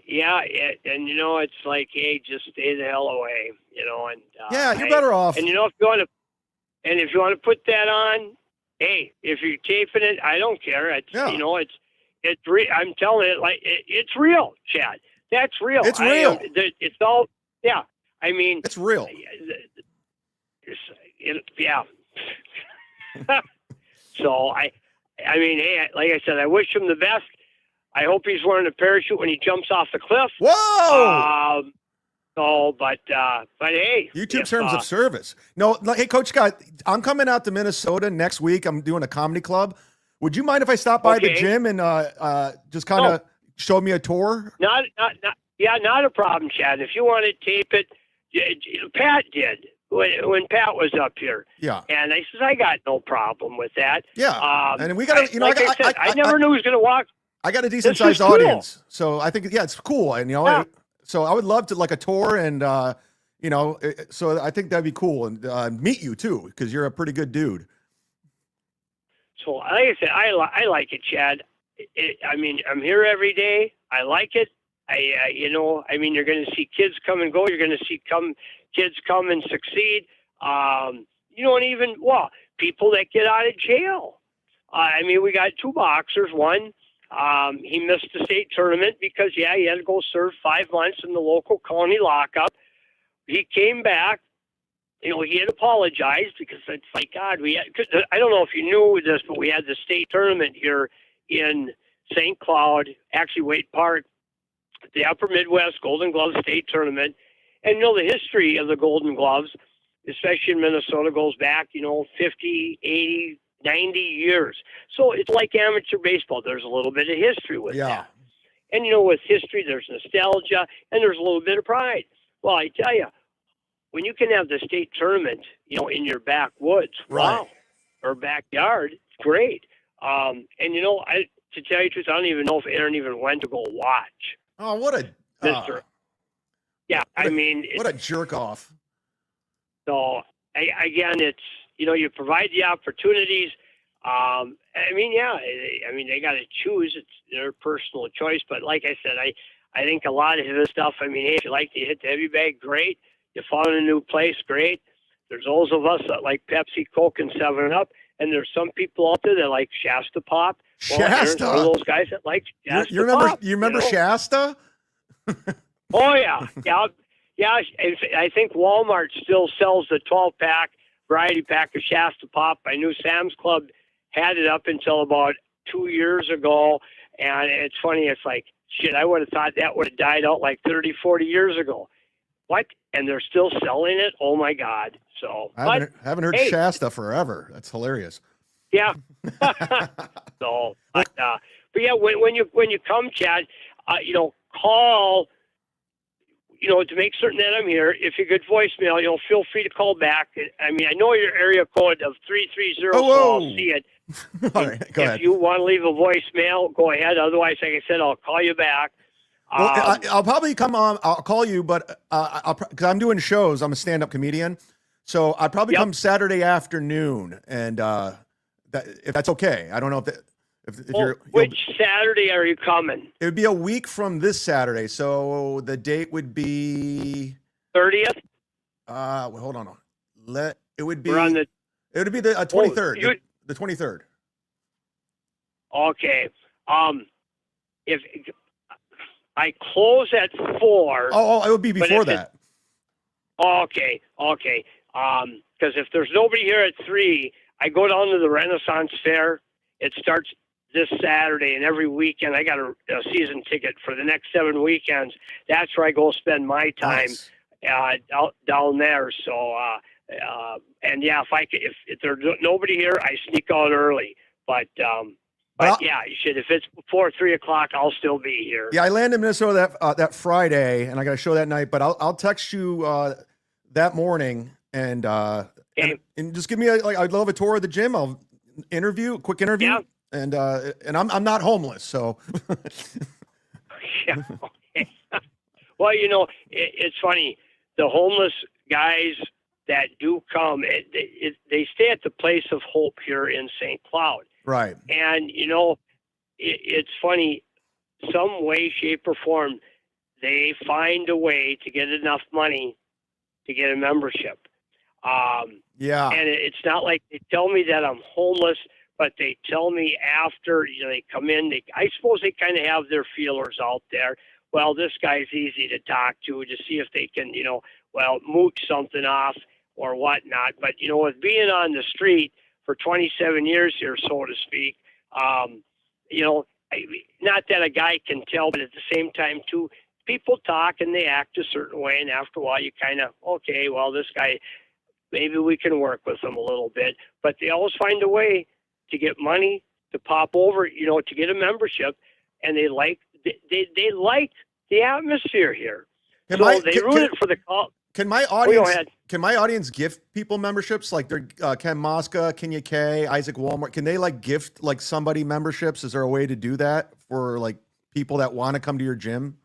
and you know, it's like, hey, just stay the hell away, you know. And Yeah, you're better off. And you know, if you want to put that on, hey, if you're taping it, I don't care. It's you know, it's I'm telling it like it's real, Chad. That's real. It's real. It's all. Yeah, I mean, It's real. Yeah. So I mean, hey, like I said, I wish him the best. I hope he's wearing a parachute when he jumps off the cliff. Whoa! But hey, YouTube terms of service. No, hey, Coach Scott, I'm coming out to Minnesota next week. I'm doing a comedy club. Would you mind if I stop by the gym and just kind of show me a tour? Not a problem, Chad. If you want to tape it, Pat did when Pat was up here. Yeah. And I says, I got no problem with that. Yeah. And we got to, you know, like I said, I never knew he was going to walk. I got a decent sized audience. So I think, yeah, it's cool. And, you know, so I would love to like a tour and, you know, so I think that'd be cool. And meet you too, because you're a pretty good dude. So like I said, I like it, Chad. I mean, I'm here every day. I like it. You know, I mean, you're going to see kids come and go. You're going to see kids come and succeed. You know, and even, people that get out of jail. I mean, we got two boxers. One, he missed the state tournament because, he had to go serve 5 months in the local county lockup. He came back. You know, he had apologized because it's like, God, I don't know if you knew this, but we had the state tournament here in St. Cloud, actually Waite Park, the Upper Midwest Golden Glove State Tournament. And, you know, the history of the Golden Gloves, especially in Minnesota, goes back, 50, 80, 90 years. So it's like amateur baseball. There's a little bit of history with that. And, with history, there's nostalgia, and there's a little bit of pride. Well, I tell you, when you can have the state tournament, in your backwoods, wow, or backyard, it's great. And, to tell you the truth, I don't even know if Aaron even went to go watch. Oh, what a... What a jerk off. So, again, it's, you provide the opportunities. They got to choose. It's their personal choice. But like I said, I think a lot of this stuff, hey, if you like to hit the heavy bag, great. You found a new place, great. There's those of us that like Pepsi, Coke, and 7-Up. And there's some people out there that like Shasta Pop. Shasta? One of those guys that like Shasta Pop. You remember Shasta? Oh, yeah. Yeah, I think Walmart still sells the 12-pack variety pack of Shasta Pop. I knew Sam's Club had it up until about 2 years ago. And it's funny, it's like, shit, I would have thought that would have died out like 30, 40 years ago. What? And they're still selling it? Oh, my God. So I haven't heard Shasta forever. That's hilarious. Yeah. So, but yeah, when you come, Chad, call, to make certain that I'm here. If you get voicemail, feel free to call back. I know your area code of 330, so I'll see it. All right, go ahead. If you want to leave a voicemail, go ahead. Otherwise, like I said, I'll call you back. Well, I'll probably come on. I'll call you, but because I'm doing shows. I'm a stand-up comedian, so I'll probably come Saturday afternoon, and if that's okay. I don't know if you're. Which Saturday are you coming? It would be a week from this Saturday, so the date would be 30th. Well, hold on. It would be. We're on the. It would be the 23rd. The 23rd. Okay. If I close at 4. Oh, it would be before that. Okay. Because if there's nobody here at 3, I go down to the Renaissance Fair. It starts this Saturday, and every weekend I got a season ticket for the next 7 weekends. That's where I go spend my time down there. So, and yeah, if there's nobody here, I sneak out early. But yeah, you should. If it's before 3 o'clock, I'll still be here. Yeah, I land in Minnesota that Friday, and I got a show that night. But I'll text you that morning, and just give me I'd love a tour of the gym. I'll quick interview. Yeah. And I'm not homeless, so. Yeah. Okay. Well, it's funny. The homeless guys that do come, they stay at the Place of Hope here in St. Cloud. Right. And, it's funny, some way, shape, or form, they find a way to get enough money to get a membership. Yeah. And it's not like they tell me that I'm homeless, but they tell me after they come in, I suppose they kind of have their feelers out there. Well, this guy's easy to talk to see if they can, mooch something off or whatnot. But, with being on the street for 27 years here, so to speak, not that a guy can tell, but at the same time, too, people talk and they act a certain way. And after a while, you kind of, okay, well, this guy, maybe we can work with him a little bit. But they always find a way to get money, to pop over, to get a membership. And they like the atmosphere here. They ruin it for the call. Can my audience gift people memberships like they're Ken Mosca, Kenya K, Isaac Walmart? Can they gift somebody memberships? Is there a way to do that for people that want to come to your gym?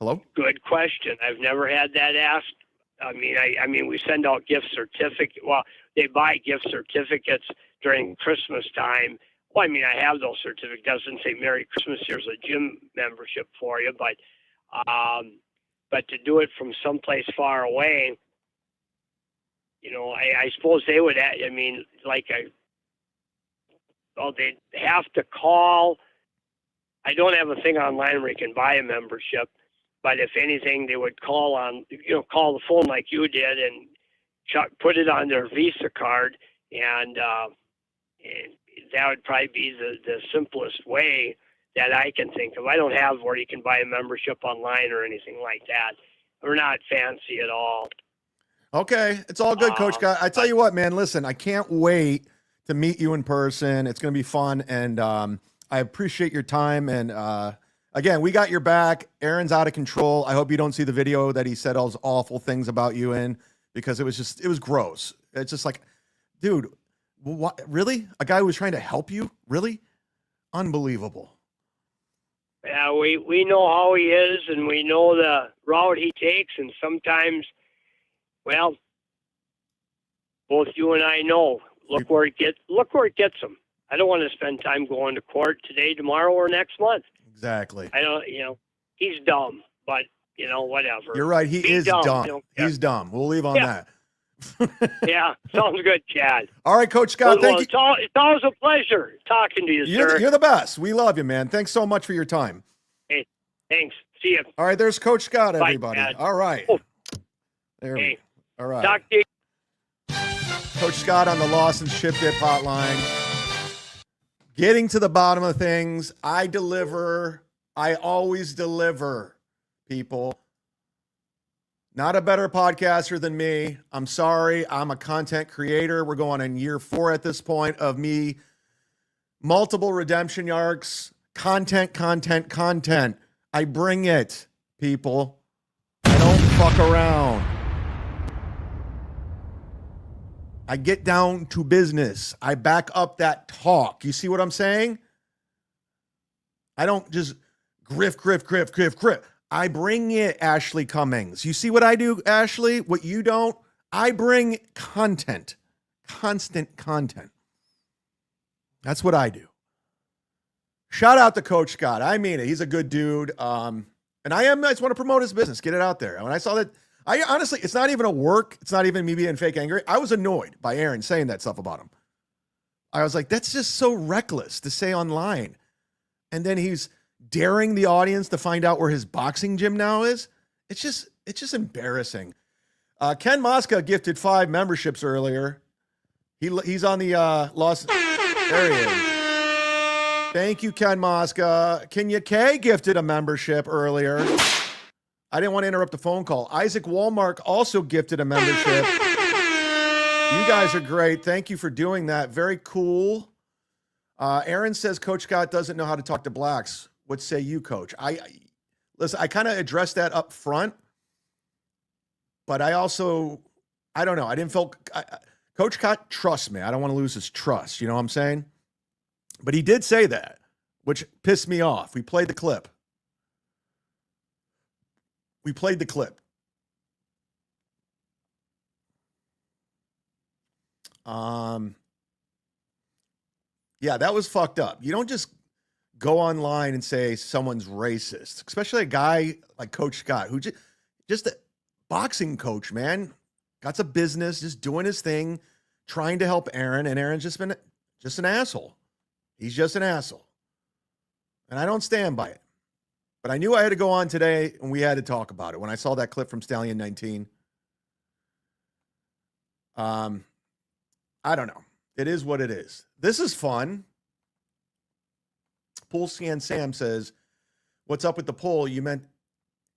Hello? Good question. I've never had that asked. I mean, we send out gift certificates. Well, they buy gift certificates during Christmas time. Well, I have those certificates. It doesn't say Merry Christmas. Here's a gym membership for you, but to do it from someplace far away, I suppose they would. They'd have to call. I don't have a thing online where you can buy a membership, but if anything, they would call the phone like you did and put it on their Visa card, and that would probably be the simplest way that I can think of. I don't have where you can buy a membership online or anything like that. We're not fancy at all. Okay. It's all good, Coach Scott. I tell you what, man, listen, I can't wait to meet you in person. It's going to be fun. And I appreciate your time. And again, we got your back. Aaron's out of control. I hope you don't see the video that he said all those awful things about you in, because it was gross. It's just dude, what, really? A guy who was trying to help you? Really? Unbelievable. Yeah, we know how he is, and we know the route he takes, and sometimes, well, both you and I know. Look where it gets him. I don't want to spend time going to court today, tomorrow, or next month. Exactly. I don't. He's dumb, but whatever. You're right. He is dumb. He's dumb. We'll leave on that. Yeah, sounds good, Chad. All right, Coach Scott. Thank you. It's always a pleasure talking to you, sir. You're the best. We love you, man. Thanks so much for your time. Hey, thanks. See you. All right, there's Coach Scott, Bye, everybody. Chad. All right. Oh. There Hey. All right. Talk to you. Coach Scott on the Lost and Shipped It hotline. Getting to the bottom of things. I deliver. I always deliver, people. Not a better podcaster than me. I'm sorry. I'm a content creator. We're going on year 4 at this point of me. Multiple redemption arcs. Content. I bring it, people. I don't fuck around. I get down to business. I back up that talk. You see what I'm saying? I don't just griff. I bring it, Ashley Cummings. You see what I do, Ashley? What you don't? I bring content, constant content. That's what I do. Shout out to Coach Scott. I mean it. He's a good dude. And I just want to promote his business, get it out there. When I saw that, I honestly, it's not even a work. It's not even me being fake angry. I was annoyed by Aaron saying that stuff about him. I was like, that's just so reckless to say online. And then he's daring the audience to find out where his boxing gym now is. It's just embarrassing. Ken Mosca gifted 5 memberships earlier. He's on the Los. There he is. Thank you, Ken Mosca. Kenya K gifted a membership earlier. I didn't want to interrupt the phone call. Isaac Walmark also gifted a membership. You guys are great. Thank you for doing that. Very cool. Aaron says Coach Scott doesn't know how to talk to blacks. What say you, Coach? Listen, I kind of addressed that up front, but I don't know. I didn't feel Coach Scott trusts me. I don't want to lose his trust. You know what I'm saying? But he did say that, which pissed me off. We played the clip. Yeah, that was fucked up. You don't just go online and say someone's racist, especially a guy like Coach Scott, who just a boxing coach, man. Got a business, just doing his thing, trying to help Aaron, and Aaron's just an asshole. He's just an asshole. And I don't stand by it. But I knew I had to go on today, and we had to talk about it. When I saw that clip from Stallion 19, I don't know. It is what it is. This is fun. Pool Scan Sam says, what's up with the poll? You meant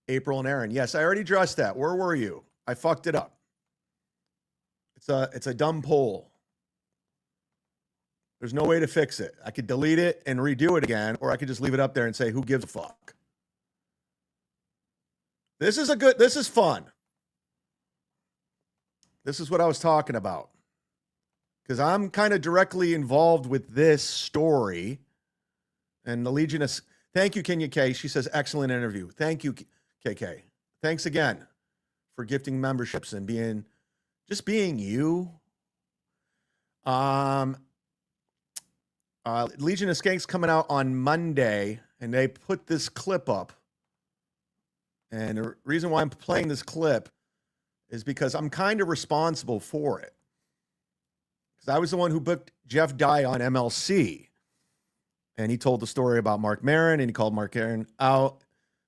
April and Aaron. Yes, I already addressed that. Where were you? I fucked it up. It's a dumb poll. There's no way to fix it. I could delete it and redo it again, or I could just leave it up there and say, who gives a fuck? This is fun. This is what I was talking about. Because I'm kind of directly involved with this story. And the Legion of... Thank you, Kenya K. She says, excellent interview. Thank you, KK. Thanks again for gifting memberships and being you. Legion of Skanks coming out on Monday, and they put this clip up. And the reason why I'm playing this clip is because I'm kind of responsible for it. Because I was the one who booked Jeff Dye on MLC. And he told the story about Mark Maron, and he called Mark Maron out.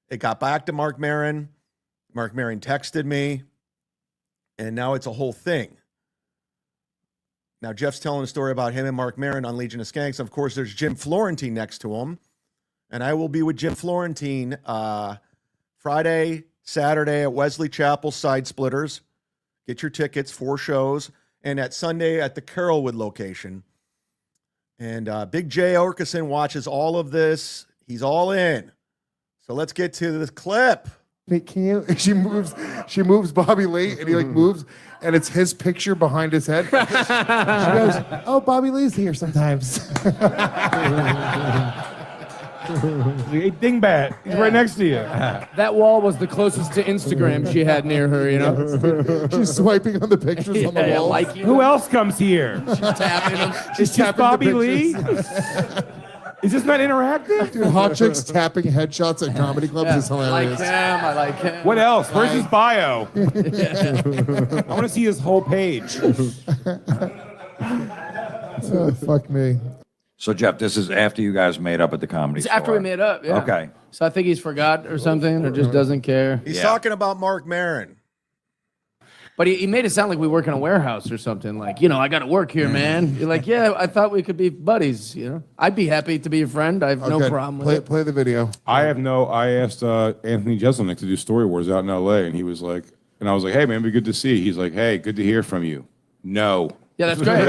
It got back to Mark Maron. Mark Maron texted me. And now it's a whole thing. Now, Jeff's telling a story about him and Mark Maron on Legion of Skanks. Of course, there's Jim Florentine next to him. And I will be with Jim Florentine Friday, Saturday at Wesley Chapel Side Splitters. Get your tickets, 4 shows. And at Sunday at the Carrollwood location. And Big J Orkeson watches all of this. He's all in. So let's get to this clip. Can you? She moves Bobby Lee, and he moves, and it's his picture behind his head. She goes, "Oh, Bobby Lee's here sometimes." Hey, dingbat, he's right next to you. That wall was the closest to Instagram she had near her, you know. She's swiping on the pictures on the wall. Who else comes here? She's tapping them. Is this Bobby Lee? Is this not interactive? Dude, hot chicks tapping headshots at comedy clubs is hilarious. I like him. What else? Where's his bio? I want to see his whole page. Oh, fuck me. So, Jeff, this is after you guys made up at the comedy store. After we made up, yeah. Okay. So I think he's forgot or something, or just doesn't care. He's talking about Mark Maron. But he made it sound like we work in a warehouse or something. Like, I got to work here, man. You're like, yeah, I thought we could be buddies, I'd be happy to be your friend. I have no problem with it. Play the video. I asked Anthony Jeselnik to do Story Wars out in L.A., and he was like, and I was like, hey, man, it'd be good to see you. He's like, hey, good to hear from you. No. Yeah, that's great.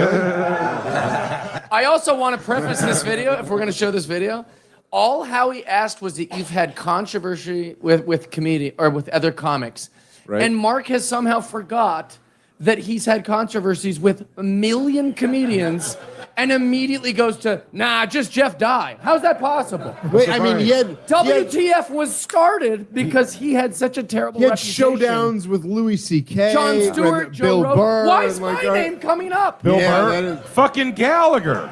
I also want to preface this video, if we're going to show this video. All Howie asked was that you've had controversy with comedian or with other comics. Right. And Mark has somehow forgot that he's had controversies with a million comedians and immediately goes to, nah, just Jeff Dye. How's that possible? Wait, I mean, he had WTF was started because he had such a terrible reputation. showdowns with Louis C.K., Jon Stewart, with Joe Bill Rogan. Burr. Why is and, my name coming up? Bill Yeah, Burr, that is- fucking Gallagher.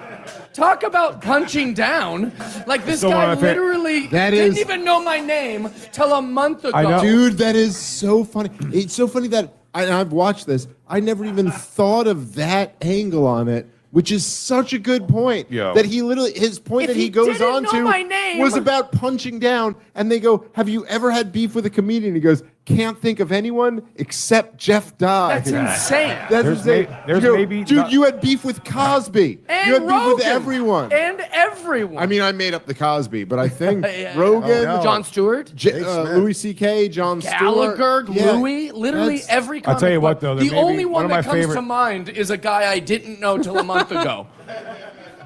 Talk about punching down. Like, this Still one guy of my fa- literally That didn't is- even know my name till a month ago. I know. Dude, that is so funny. It's so funny that I've watched this. I never even thought of that angle on it, which is such a good point. Yo. That he literally, his point If that he he goes didn't on know to my name- was about punching down. And they go, have you ever had beef with a comedian? He goes, can't think of anyone except Jeff Dye. That's insane. That's There's insane. there's You go, maybe dude, not- you had beef with Cosby. And you had beef Rogan. with everyone. And everyone. I mean, I made up the Cosby, but I think Yeah. Rogan, Oh, no. Jon Stewart, Jake Smith. Louis C.K., Jon Gallagher, Stewart. Yeah. Louis, literally That's- every comic I'll tell you what, book. though, there the may be only one one of that my comes favorite- to mind is a guy I didn't know till a month ago.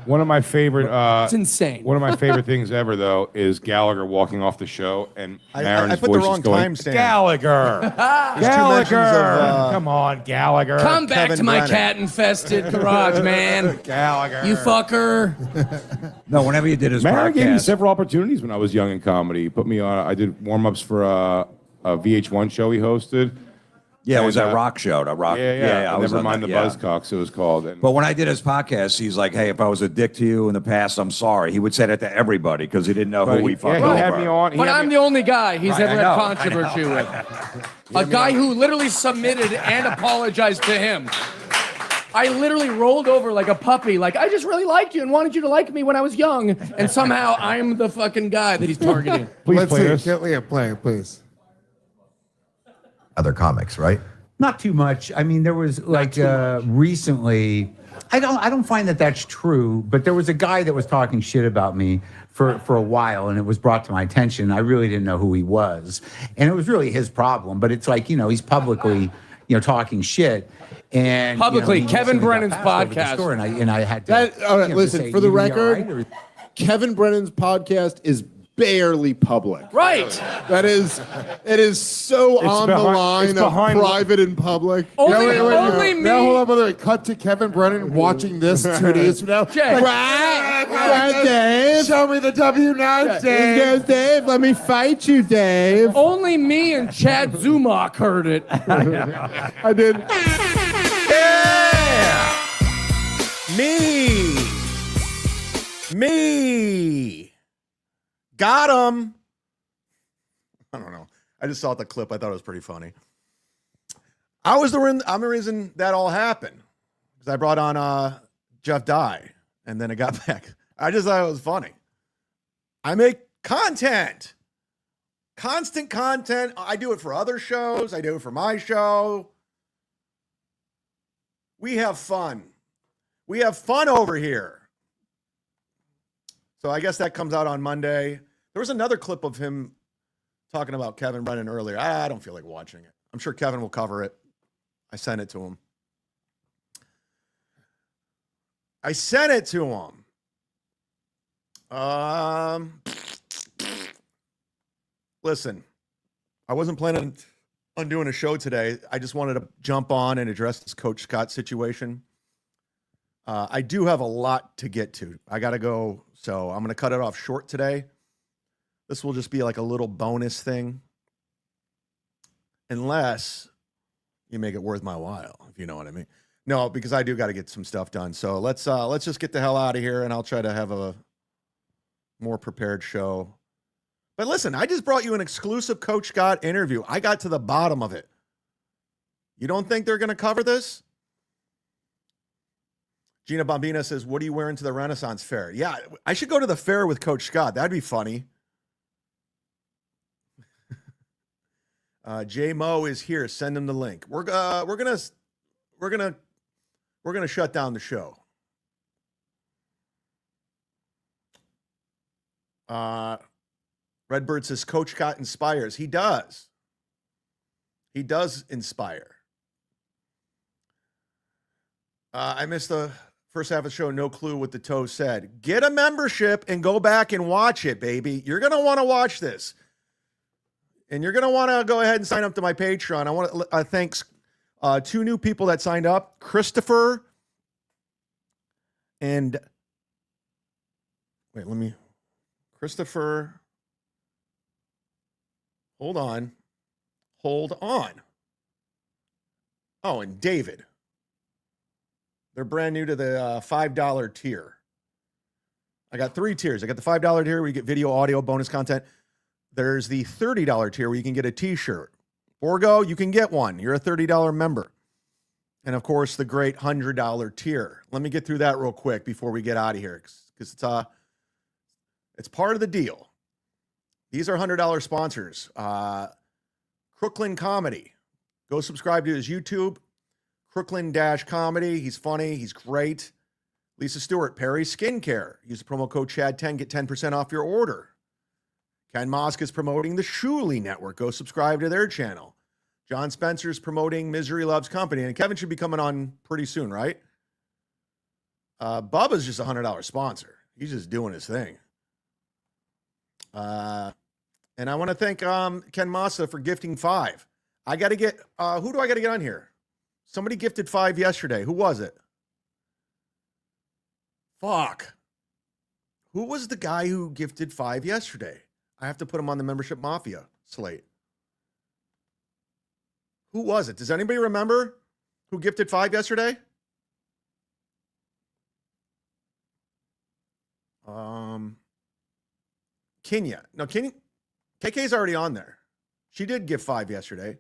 One of my favorite. It's insane. One of my favorite things ever, though, is Gallagher walking off the show and I Maron's put the voice wrong is going, timestamp. Gallagher. There's two mentions of, Come on, Gallagher. Come back Kevin to my Brennan. cat-infested garage, man. Gallagher. You fucker. No, whenever you did his Maron gave me podcast. several opportunities when I was young in comedy. He put me on. I did warm-ups for a VH1 show he hosted. Yeah, it was And, that rock show. That rock. Yeah. I was Never on mind that, the yeah. Buzzcocks, it was called. And But when I did his podcast, he's like, "Hey, if I was a dick to you in the past, I'm sorry." He would say that to everybody because he didn't know who he fucked he over. had me on. He But had I'm me- the only guy he's Right, ever I had know, controversy with. A guy who literally submitted and apologized to him. I literally rolled over like a puppy, like, I just really liked you and wanted you to like me when I was young, and somehow I'm the fucking guy that he's targeting. Please Let's play see. this. Can't Liam play it, please. Other comics, right? Not too much. I mean, there was like recently. I don't find that that's true. But there was a guy that was talking shit about me for a while, and it was brought to my attention. I really didn't know who he was, and it was really his problem. But it's like, he's publicly, talking shit. And Publicly, he Kevin recently got Brennan's passed over the podcast. store, and I had to. That, all right, to listen, say, for the "You gonna be all record, right?" Or- Kevin Brennan's podcast is barely public. Right. It is so on the behind- line it's of behind- private and public. Only- only me- Now hold on, by the way, cut to Kevin Brennan watching this 2 days from now. Jay. Dave. Show me the W9, Dave. Yes, Dave, let me fight you, Dave. Only me and Chad-zumock heard it. I did. Me. Got him. I don't know. I just saw the clip. I thought it was pretty funny. I'm the reason that all happened because I brought on Jeff Dye, and then it got back. I just thought it was funny. I make content, constant content. I do it for other shows. I do it for my show. We have fun. We have fun over here. So I guess that comes out on Monday. There was another clip of him talking about Kevin Brennan earlier. I don't feel like watching it. I'm sure Kevin will cover it. I sent it to him. Listen, I wasn't planning on doing a show today. I just wanted to jump on and address this Coach Scott situation. I do have a lot to get to. I got to go, so I'm going to cut it off short today. This will just be like a little bonus thing, unless you make it worth my while, if you know what I mean. No, because I do got to get some stuff done. So let's just get the hell out of here, and I'll try to have a more prepared show. But listen, I just brought you an exclusive Coach Scott interview. I got to the bottom of it. You don't think they're going to cover this? Gina Bombina says, what are you wearing to the Renaissance Fair? Yeah, I should go to the fair with Coach Scott. That'd be funny. J Mo is here. Send him the link. We're gonna shut down the show. Redbird says Coach Scott inspires. He does. He does inspire. I missed the first half of the show. No clue what the toe said. Get a membership and go back and watch it, baby. You're going to want to watch this. And you're going to want to go ahead and sign up to my Patreon. I want to thank 2 new people that signed up, Christopher and Christopher. Hold on. Oh, and David. They're brand new to the $5 tier. I got 3 tiers. I got the $5 tier where you get video, audio, bonus content. There's the $30 tier where you can get a t-shirt. Borgo, you can get one. You're a $30 member. And of course, the great $100 tier. Let me get through that real quick before we get out of here, because it's part of the deal. These are $100 sponsors. Crooklyn Comedy. Go subscribe to his YouTube. Crooklyn-Comedy. He's funny. He's great. Lisa Stewart, Perry Skincare. Use the promo code CHAD10. Get 10% off your order. Ken Mosk is promoting the Shuli Network. Go subscribe to their channel. John Spencer's promoting Misery Loves Company. And Kevin should be coming on pretty soon, right? Bubba's just a $100 sponsor. He's just doing his thing. And I want to thank Ken Massa for gifting 5. I got to get, who do I got to get on here? Somebody gifted 5 yesterday. Who was it? Fuck. Who was the guy who gifted 5 yesterday? I have to put him on the Membership Mafia slate. Who was it? Does anybody remember who gifted 5 yesterday? Kenya. No, KK's already on there. She did give 5 yesterday.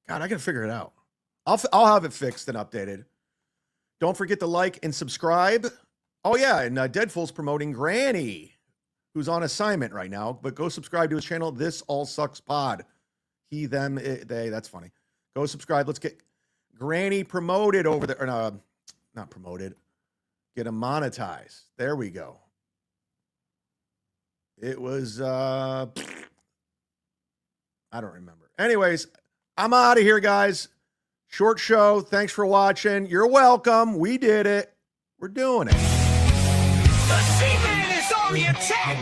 God, I gotta figure it out. I'll have it fixed and updated. Don't forget to like and subscribe. Oh yeah, and Deadpool's promoting Granny, who's on assignment right now. But go subscribe to his channel. This All Sucks Pod. He, them, it, they. That's funny. Go subscribe. Let's get Granny promoted over there. Or, not promoted. Get him monetized. There we go. It was, I don't remember. Anyways, I'm out of here, guys. Short show. Thanks for watching. You're welcome. We did it. We're doing it. The Seaman is on the attack.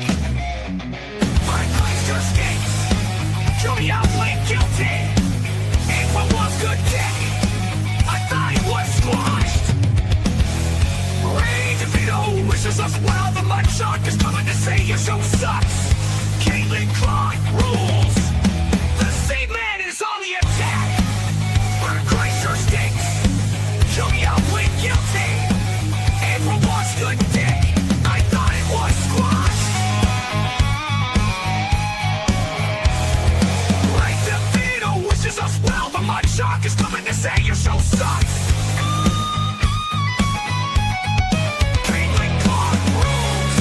My eyes are Skanks. Show me out like guilty. And for one good day, I thought it was squashed. Ray DeVito wishes us well. The mud shark is coming to say your show sucks. Caitlin Clark rules. The Seaman is on the attack. Chrysler stinks. Show me out like guilty. And for one good day, I thought it was squashed. Ray DeVito wishes us well. The mud shark is coming to say your show sucks. Caitlin Clark rules.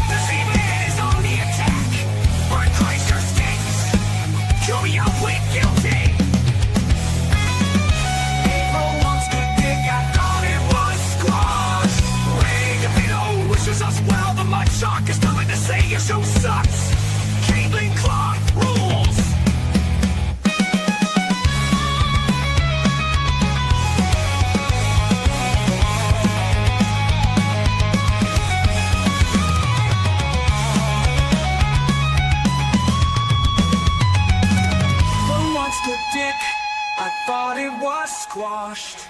The Seaman is on the attack. But Chrysler stinks. Show me out like guilty. April wants to dig. I thought it was squash. Ray DeVito wishes us well. The mud shark is coming to say your show sucks. Caitlin Clark rules. Who wants to dick? I thought it was squashed.